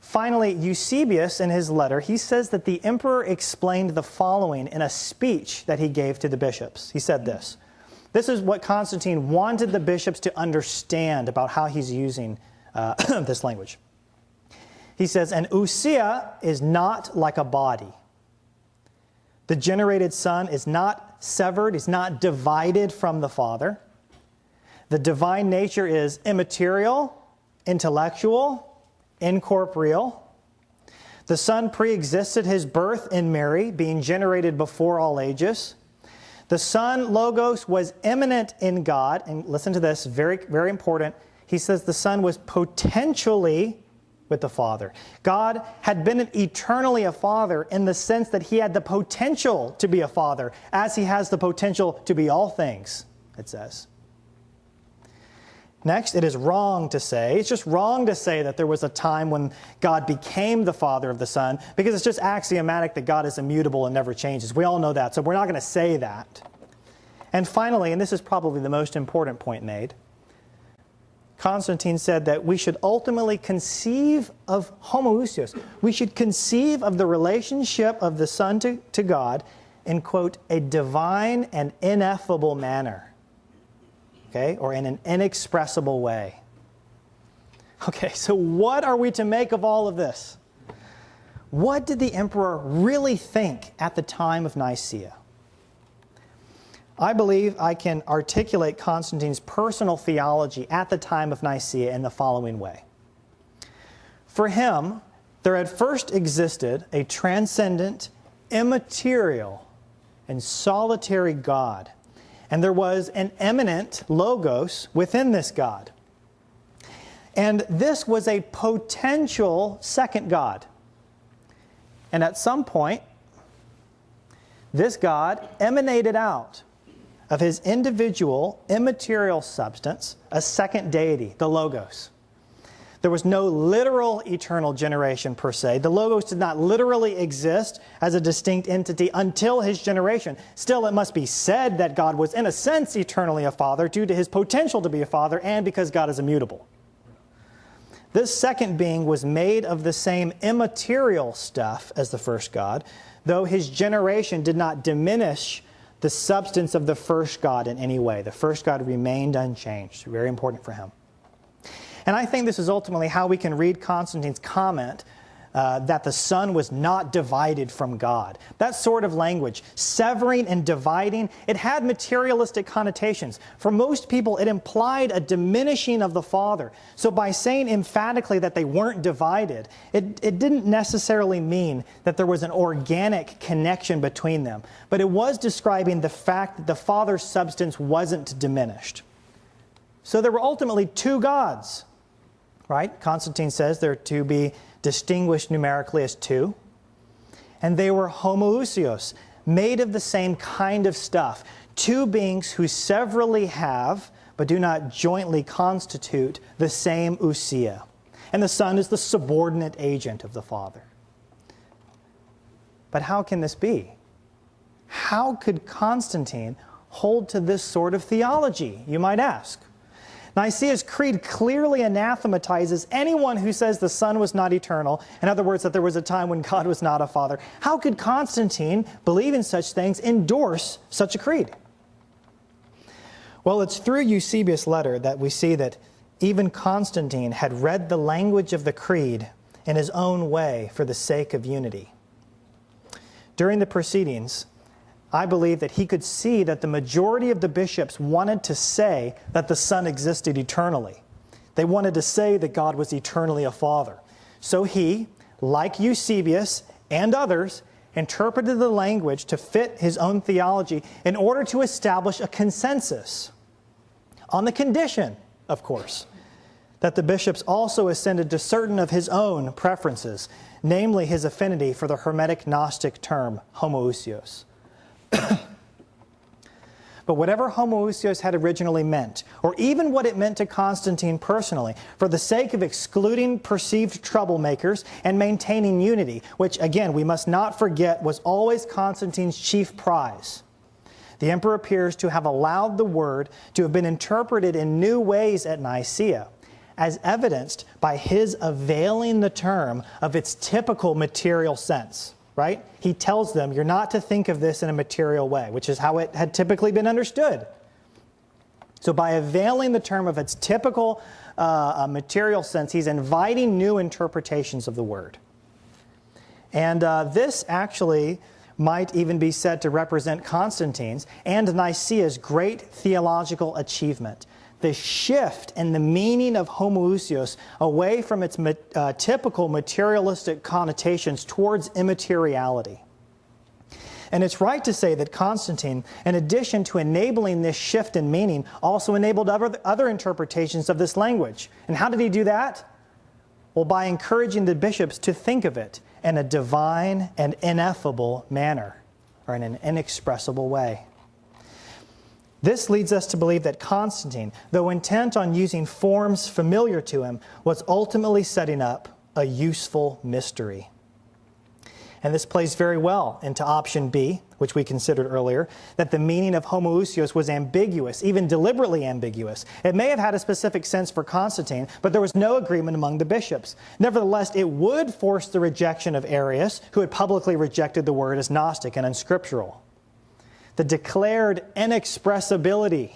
finally, Eusebius in his letter, he says that the emperor explained the following in a speech that he gave to the bishops. He said this. This is what Constantine wanted the bishops to understand about how he's using this language. He says, an ousia is not like a body. The generated Son is not severed, is not divided from the Father. The divine nature is immaterial, intellectual, incorporeal. The Son pre-existed his birth in Mary, being generated before all ages. The Son, Logos, was immanent in God. And listen to this, very, very important. He says the Son was potentially with the Father. God had been eternally a Father in the sense that he had the potential to be a Father, as he has the potential to be all things, it says. Next, it is wrong to say, it's just wrong to say that there was a time when God became the Father of the Son, because it's just axiomatic that God is immutable and never changes. We all know that, so we're not going to say that. And finally, and this is probably the most important point made, Constantine said that we should ultimately conceive of homoousios. We should conceive of the relationship of the Son to God in, quote, a divine and ineffable manner. Okay? Or in an inexpressible way. Okay, so what are we to make of all of this? What did the emperor really think at the time of Nicaea? I believe I can articulate Constantine's personal theology at the time of Nicaea in the following way. For him, there had first existed a transcendent, immaterial, and solitary God. And there was an immanent logos within this God. And this was a potential second God. And at some point, this God emanated out of his individual immaterial substance, a second deity, the Logos. There was no literal eternal generation per se. The Logos did not literally exist as a distinct entity until his generation. Still, it must be said that God was in a sense eternally a Father due to his potential to be a Father and because God is immutable. This second being was made of the same immaterial stuff as the first God, though his generation did not diminish the substance of the first God in any way. The first God remained unchanged. Very important for him. And I think this is ultimately how we can read Constantine's comment that the Son was not divided from God. That sort of language, severing and dividing, it had materialistic connotations. For most people, it implied a diminishing of the Father. So by saying emphatically that they weren't divided, it didn't necessarily mean that there was an organic connection between them. But it was describing the fact that the Father's substance wasn't diminished. So there were ultimately two gods, right? Constantine says they're to be distinguished numerically as two. And they were homoousios, made of the same kind of stuff. Two beings who severally have, but do not jointly constitute, the same ousia. And the Son is the subordinate agent of the Father. But how can this be? How could Constantine hold to this sort of theology, you might ask? Nicaea's creed clearly anathematizes anyone who says the Son was not eternal. In other words, that there was a time when God was not a Father. How could Constantine, believing such things, endorse such a creed? Well, it's through Eusebius' letter that we see that even Constantine had read the language of the creed in his own way for the sake of unity. During the proceedings, I believe that he could see that the majority of the bishops wanted to say that the Son existed eternally. They wanted to say that God was eternally a Father. So he, like Eusebius and others, interpreted the language to fit his own theology in order to establish a consensus, on the condition, of course, that the bishops also assented to certain of his own preferences, namely his affinity for the Hermetic Gnostic term, homoousios. But whatever homoousios had originally meant, or even what it meant to Constantine personally, for the sake of excluding perceived troublemakers and maintaining unity, which, again, we must not forget was always Constantine's chief prize, the emperor appears to have allowed the word to have been interpreted in new ways at Nicaea, as evidenced by his availing the term of its typical material sense. Right? He tells them, you're not to think of this in a material way, which is how it had typically been understood. So by availing the term of its typical material sense, he's inviting new interpretations of the word. And this actually might even be said to represent Constantine's and Nicaea's great theological achievement. The shift in the meaning of homoousios away from its typical materialistic connotations towards immateriality. And it's right to say that Constantine, in addition to enabling this shift in meaning, also enabled other interpretations of this language. And how did he do that? Well, by encouraging the bishops to think of it in a divine and ineffable manner, or in an inexpressible way. This leads us to believe that Constantine, though intent on using forms familiar to him, was ultimately setting up a useful mystery. And this plays very well into option B, which we considered earlier, that the meaning of homoousios was ambiguous, even deliberately ambiguous. It may have had a specific sense for Constantine, but there was no agreement among the bishops. Nevertheless, it would force the rejection of Arius, who had publicly rejected the word as Gnostic and unscriptural. The declared inexpressibility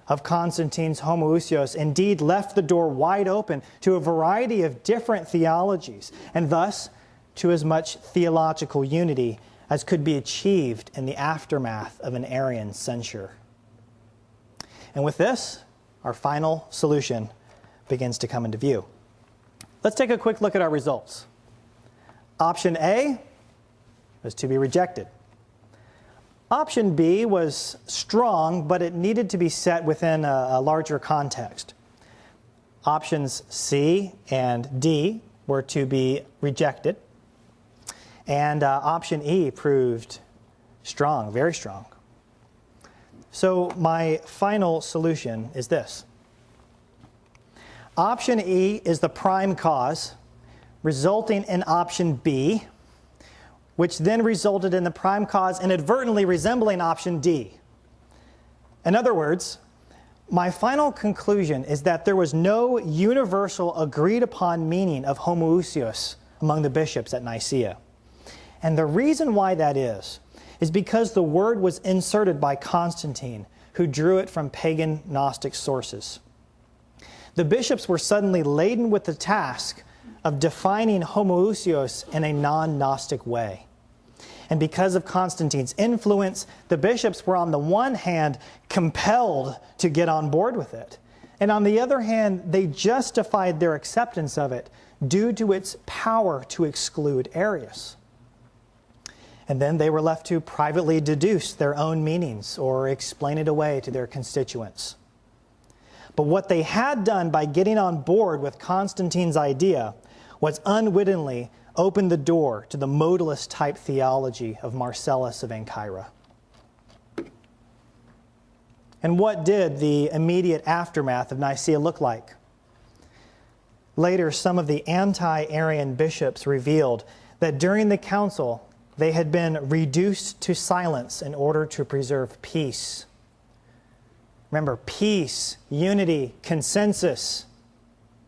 of Constantine's homoousios indeed left the door wide open to a variety of different theologies, and thus to as much theological unity as could be achieved in the aftermath of an Arian censure. And with this, our final solution begins to come into view. Let's take a quick look at our results. Option A was to be rejected. Option B was strong, but it needed to be set within a larger context. Options C and D were to be rejected. And option E proved strong, very strong. So my final solution is this. Option E is the prime cause, resulting in option B, which then resulted in the prime cause inadvertently resembling option D. In other words, my final conclusion is that there was no universal agreed upon meaning of homoousios among the bishops at Nicaea. And the reason why that is because the word was inserted by Constantine, who drew it from pagan Gnostic sources. The bishops were suddenly laden with the task of defining homoousios in a non-Gnostic way. And because of Constantine's influence, the bishops were on the one hand compelled to get on board with it. And on the other hand, they justified their acceptance of it due to its power to exclude Arius. And then they were left to privately deduce their own meanings or explain it away to their constituents. But what they had done by getting on board with Constantine's idea was unwittingly open the door to the modalist type theology of Marcellus of Ancyra. And what did the immediate aftermath of Nicaea look like? Later, some of the anti-Arian bishops revealed that during the council, they had been reduced to silence in order to preserve peace. Remember, peace, unity, consensus.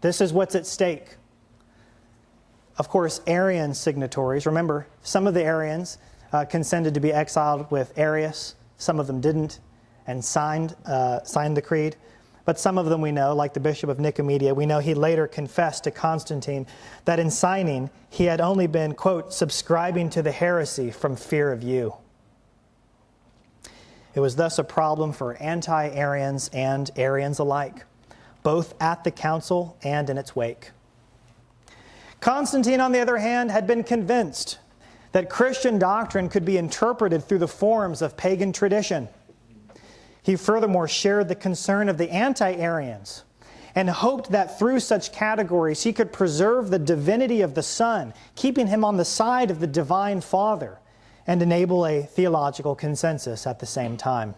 This is what's at stake. Of course, Arian signatories, remember, some of the Arians consented to be exiled with Arius. Some of them didn't and signed the creed. But some of them we know, like the Bishop of Nicomedia, we know he later confessed to Constantine that in signing, he had only been, quote, subscribing to the heresy from fear of you. It was thus a problem for anti-Arians and Arians alike, both at the council and in its wake. Constantine, on the other hand, had been convinced that Christian doctrine could be interpreted through the forms of pagan tradition. He furthermore shared the concern of the anti-Arians and hoped that through such categories he could preserve the divinity of the Son, keeping him on the side of the divine Father, and enable a theological consensus at the same time.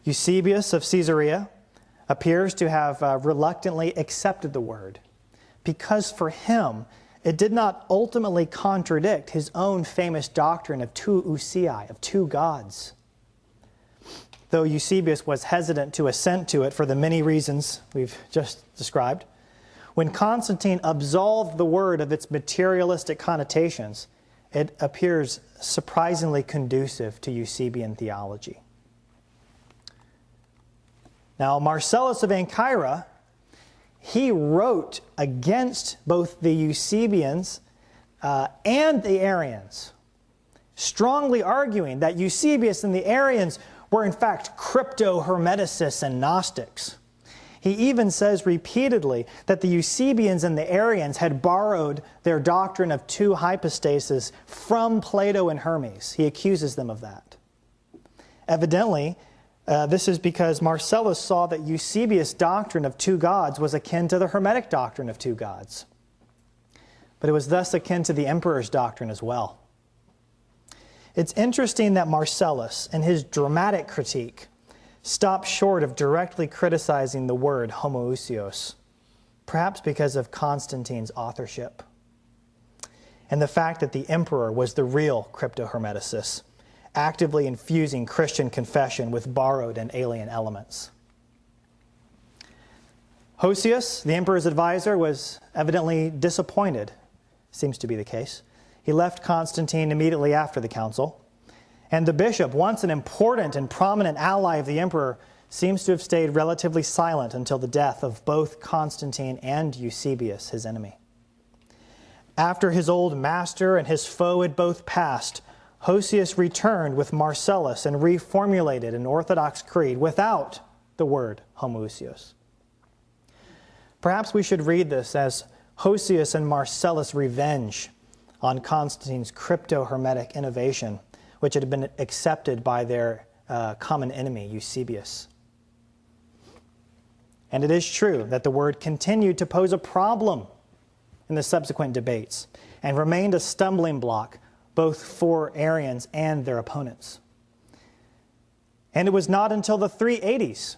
Eusebius of Caesarea appears to have reluctantly accepted the word, because for him it did not ultimately contradict his own famous doctrine of two ousiai, of two gods. Though Eusebius was hesitant to assent to it for the many reasons we've just described, when Constantine absolved the word of its materialistic connotations, it appears surprisingly conducive to Eusebian theology. Now, Marcellus of Ancyra, he wrote against both the Eusebians and the Arians, strongly arguing that Eusebius and the Arians were in fact crypto-hermeticists and Gnostics. He even says repeatedly that the Eusebians and the Arians had borrowed their doctrine of two hypostases from Plato and Hermes. He accuses them of that. Evidently, This is because Marcellus saw that Eusebius' doctrine of two gods was akin to the Hermetic doctrine of two gods. But it was thus akin to the emperor's doctrine as well. It's interesting that Marcellus, in his dramatic critique, stopped short of directly criticizing the word homoousios, perhaps because of Constantine's authorship, and the fact that the emperor was the real crypto-hermeticist, actively infusing Christian confession with borrowed and alien elements. Hosius, the emperor's advisor, was evidently disappointed. Seems to be the case. He left Constantine immediately after the council, and the bishop, once an important and prominent ally of the emperor, seems to have stayed relatively silent until the death of both Constantine and Eusebius, his enemy. After his old master and his foe had both passed, Hosius returned with Marcellus and reformulated an Orthodox creed without the word homoousios. Perhaps we should read this as Hosius and Marcellus' revenge on Constantine's crypto-hermetic innovation, which had been accepted by their common enemy, Eusebius. And it is true that the word continued to pose a problem in the subsequent debates and remained a stumbling block both for Arians and their opponents. And it was not until the 380s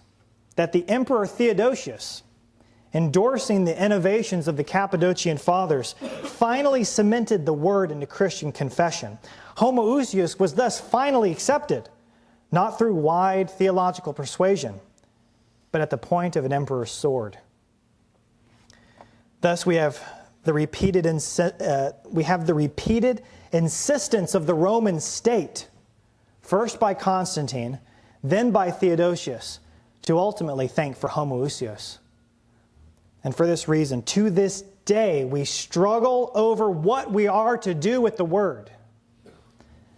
that the Emperor Theodosius, endorsing the innovations of the Cappadocian Fathers, finally cemented the word into Christian confession. Homoousios was thus finally accepted, not through wide theological persuasion, but at the point of an emperor's sword. Thus we have the repeated insistence of the Roman state, first by Constantine, then by Theodosius, to ultimately thank for homoousios. And for this reason, to this day, we struggle over what we are to do with the word.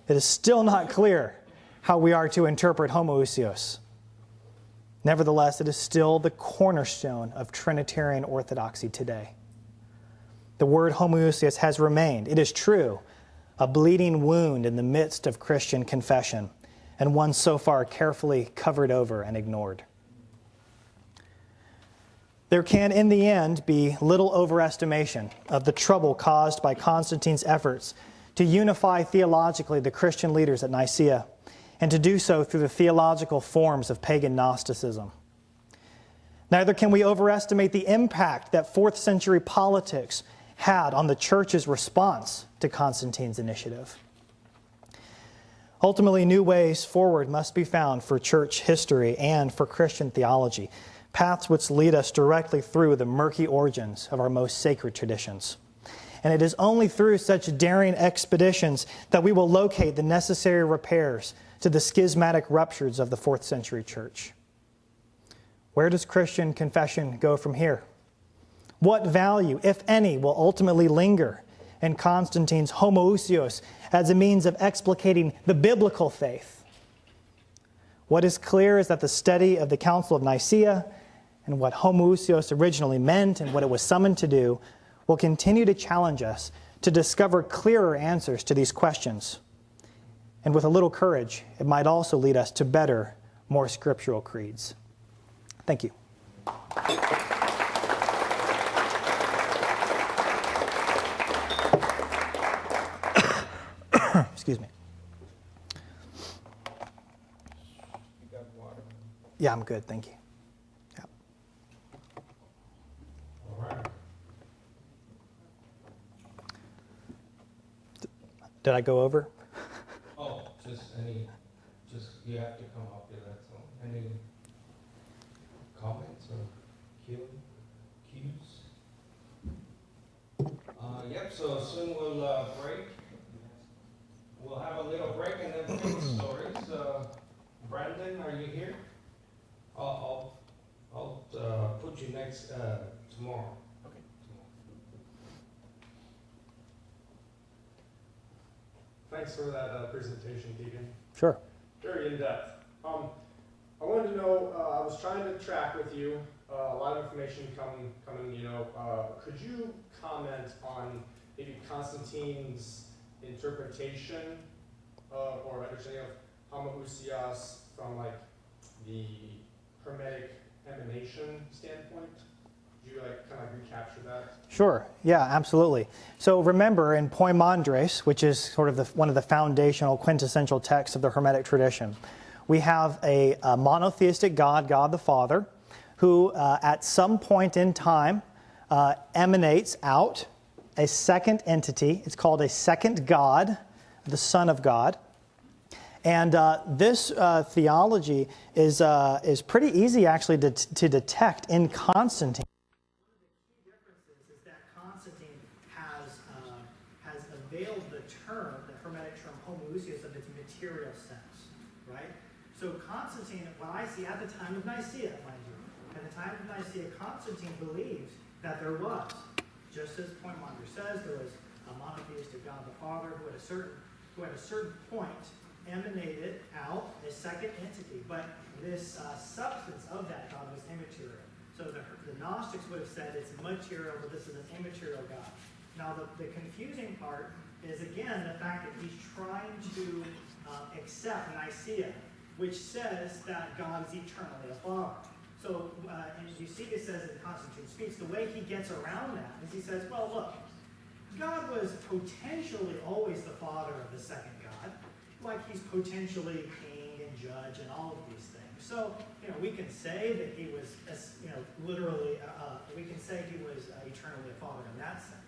It is still not clear how we are to interpret homoousios. Nevertheless, it is still the cornerstone of Trinitarian orthodoxy today. The word homoousios has remained, it is true, a bleeding wound in the midst of Christian confession, and one so far carefully covered over and ignored. There can, in the end, be little overestimation of the trouble caused by Constantine's efforts to unify theologically the Christian leaders at Nicaea, and to do so through the theological forms of pagan Gnosticism. Neither can we overestimate the impact that 4th century politics had on the church's response to Constantine's initiative. Ultimately, new ways forward must be found for church history and for Christian theology, paths which lead us directly through the murky origins of our most sacred traditions. And it is only through such daring expeditions that we will locate the necessary repairs to the schismatic ruptures of the 4th century church. Where does Christian confession go from here? What value, if any, will ultimately linger in Constantine's homoousios as a means of explicating the biblical faith? What is clear is that the study of the Council of Nicaea and what homoousios originally meant and what it was summoned to do will continue to challenge us to discover clearer answers to these questions. And with a little courage, it might also lead us to better, more scriptural creeds. Thank you. Excuse me. You got water? Yeah, I'm good, thank you. Yeah. All right. Did I go over? Oh, you have to come up here, that's all. Any comments or cues? Yep, so soon we'll break. We'll have a little break and then pick stories. Brandon, are you here? I'll put you next tomorrow. Okay. Thanks for that presentation, Kegan. Sure. Very in-depth. I wanted to know, I was trying to track with you, a lot of information coming, could you comment on maybe Constantine's interpretation or understanding of homoousios from like the Hermetic emanation standpoint? Could you kind of recapture that? Sure. Yeah, absolutely. So remember, in Poimandres, which is sort of one of the foundational, quintessential texts of the Hermetic tradition, we have a monotheistic God, God the Father, who at some point in time emanates out a second entity. It's called a second God, the Son of God. And this theology is pretty easy, actually, to detect in Constantine. One of the key differences is that Constantine has availed the Hermetic term homoousios, of its material sense, right? So Constantine, what I see at the time of Nicaea, mind you, at the time of Nicaea, Constantine believed that there was, just as Poimandres says, there was a monotheistic God the Father who at a certain point emanated out a second entity, but this substance of that God was immaterial. So the Gnostics would have said it's material, but this is an immaterial God. Now the confusing part is, again, the fact that he's trying to accept Nicaea, which says that God is eternally a Father. So, and Eusebius says in Constantine Speaks, the way he gets around that is he says, well, look, God was potentially always the Father of the second God, like he's potentially king and judge and all of these things. So, we can say that he was, literally, we can say he was eternally a Father in that sense.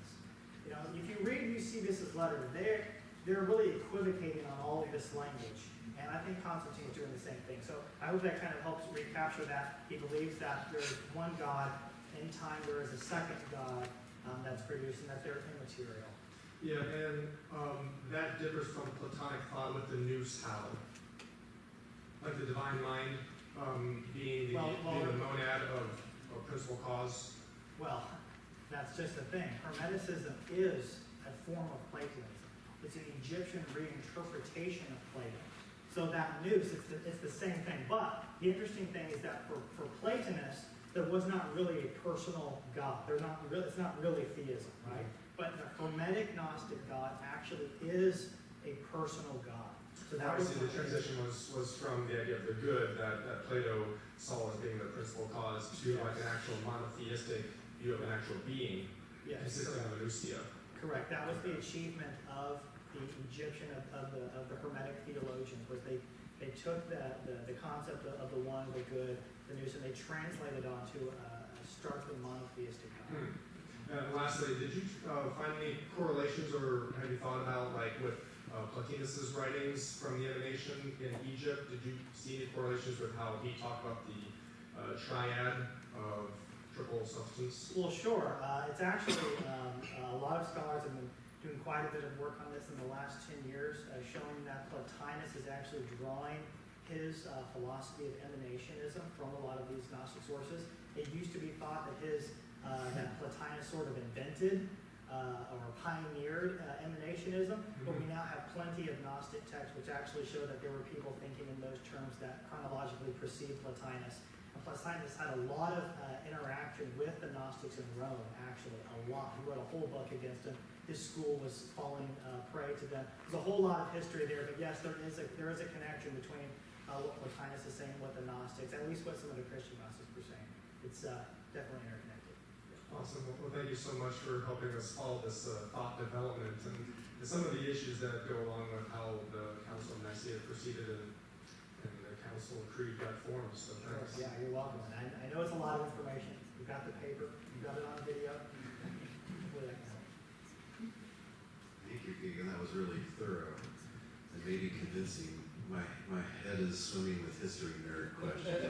If you read Eusebius' letter, they're really equivocating on all of this language. And I think Constantine is doing the same thing. So I hope that kind of helps recapture that. He believes that there is one God. In time, there is a second God that's produced, and that they're immaterial. Yeah, and that differs from Platonic thought with the nous how. Like the divine mind being the monad of principal cause. Well, that's just the thing. Hermeticism is a form of Platonism. It's an Egyptian reinterpretation of Plato. So that nous, it's the same thing. But the interesting thing is that for Platonists, there was not really a personal God. It's not really theism, right? But the Hermetic Gnostic God actually is a personal God. So that obviously the transition was from the idea of the good that Plato saw as being the principal cause to like an actual monotheistic view of an actual being consisting of ousia. Correct. That was the achievement of the Egyptian of the Hermetic theologians, was they took the concept of the one, the good, the nous, and they translated onto a starkly monotheistic God. And lastly, did you find any correlations, or have you thought about, like, with Plotinus's writings from the emanation in Egypt? Did you see any correlations with how he talked about the triad of triple substance? Well, sure. It's actually a lot of scholars have been doing quite a bit of work on this in the last 10 years, showing that Plotinus is actually drawing his philosophy of emanationism from a lot of these Gnostic sources. It used to be thought that that Plotinus sort of invented or pioneered emanationism, but we now have plenty of Gnostic texts which actually show that there were people thinking in those terms that chronologically precede Plotinus. And Plotinus had a lot of interaction with the Gnostics in Rome, actually, a lot. He wrote a whole book against them. His school was falling prey to them. There's a whole lot of history there, but yes, there is a connection between what Plotinus is saying, what the Gnostics, at least what some of the Christian Gnostics were saying. It's definitely interconnected. Awesome. Well, thank you so much for helping us follow this thought development and some of the issues that go along with how the Council of Nicaea proceeded and the Council Creed got formed. So thanks. Yeah, you're welcome. And I know it's a lot of information. You've got the paper. You've got it on video. Thank you, Kegan. That was really thorough and maybe convincing. My head is swimming with history nerd questions.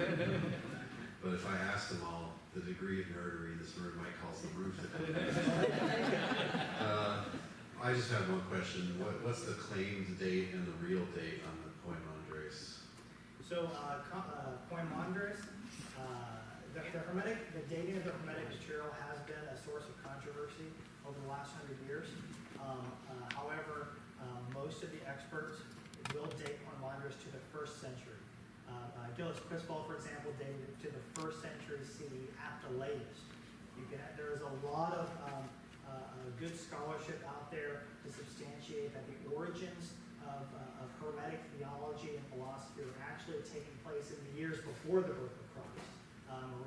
But if I asked them all the degree of nerdery, this room might cause the roof to come down. I just have one question. What's the claimed date and the real date on the Poimandres? So, Poimandres, the dating of the Hermetic material has been a source of controversy over the last 100 years. However, most of the experts will date Poimandres to the 1st century. Gilles Crispo, for example, dated it to the 1st century CE at the latest. There is a lot of good scholarship out there to substantiate that the origins of Hermetic theology and philosophy are actually taking place in the years before the birth of Christ,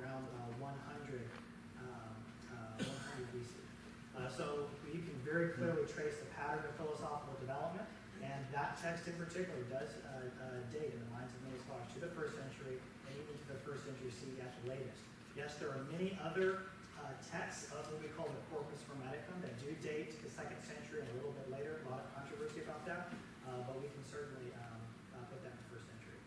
around 100 BC. So you can very clearly trace the pattern of philosophical development, and that text in particular does date in the minds of many scholars to the 1st century and even to the 1st century CE at the latest. Yes, there are many other texts of what we call the Corpus Hermeticum that do date to the 2nd century and a little bit later. A lot of controversy about that, but we can certainly put that in the 1st century.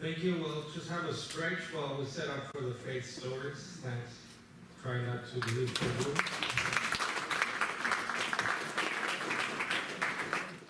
Thank you. We'll just have a stretch while we set up for the faith stories. Thanks. Try not to leave the room.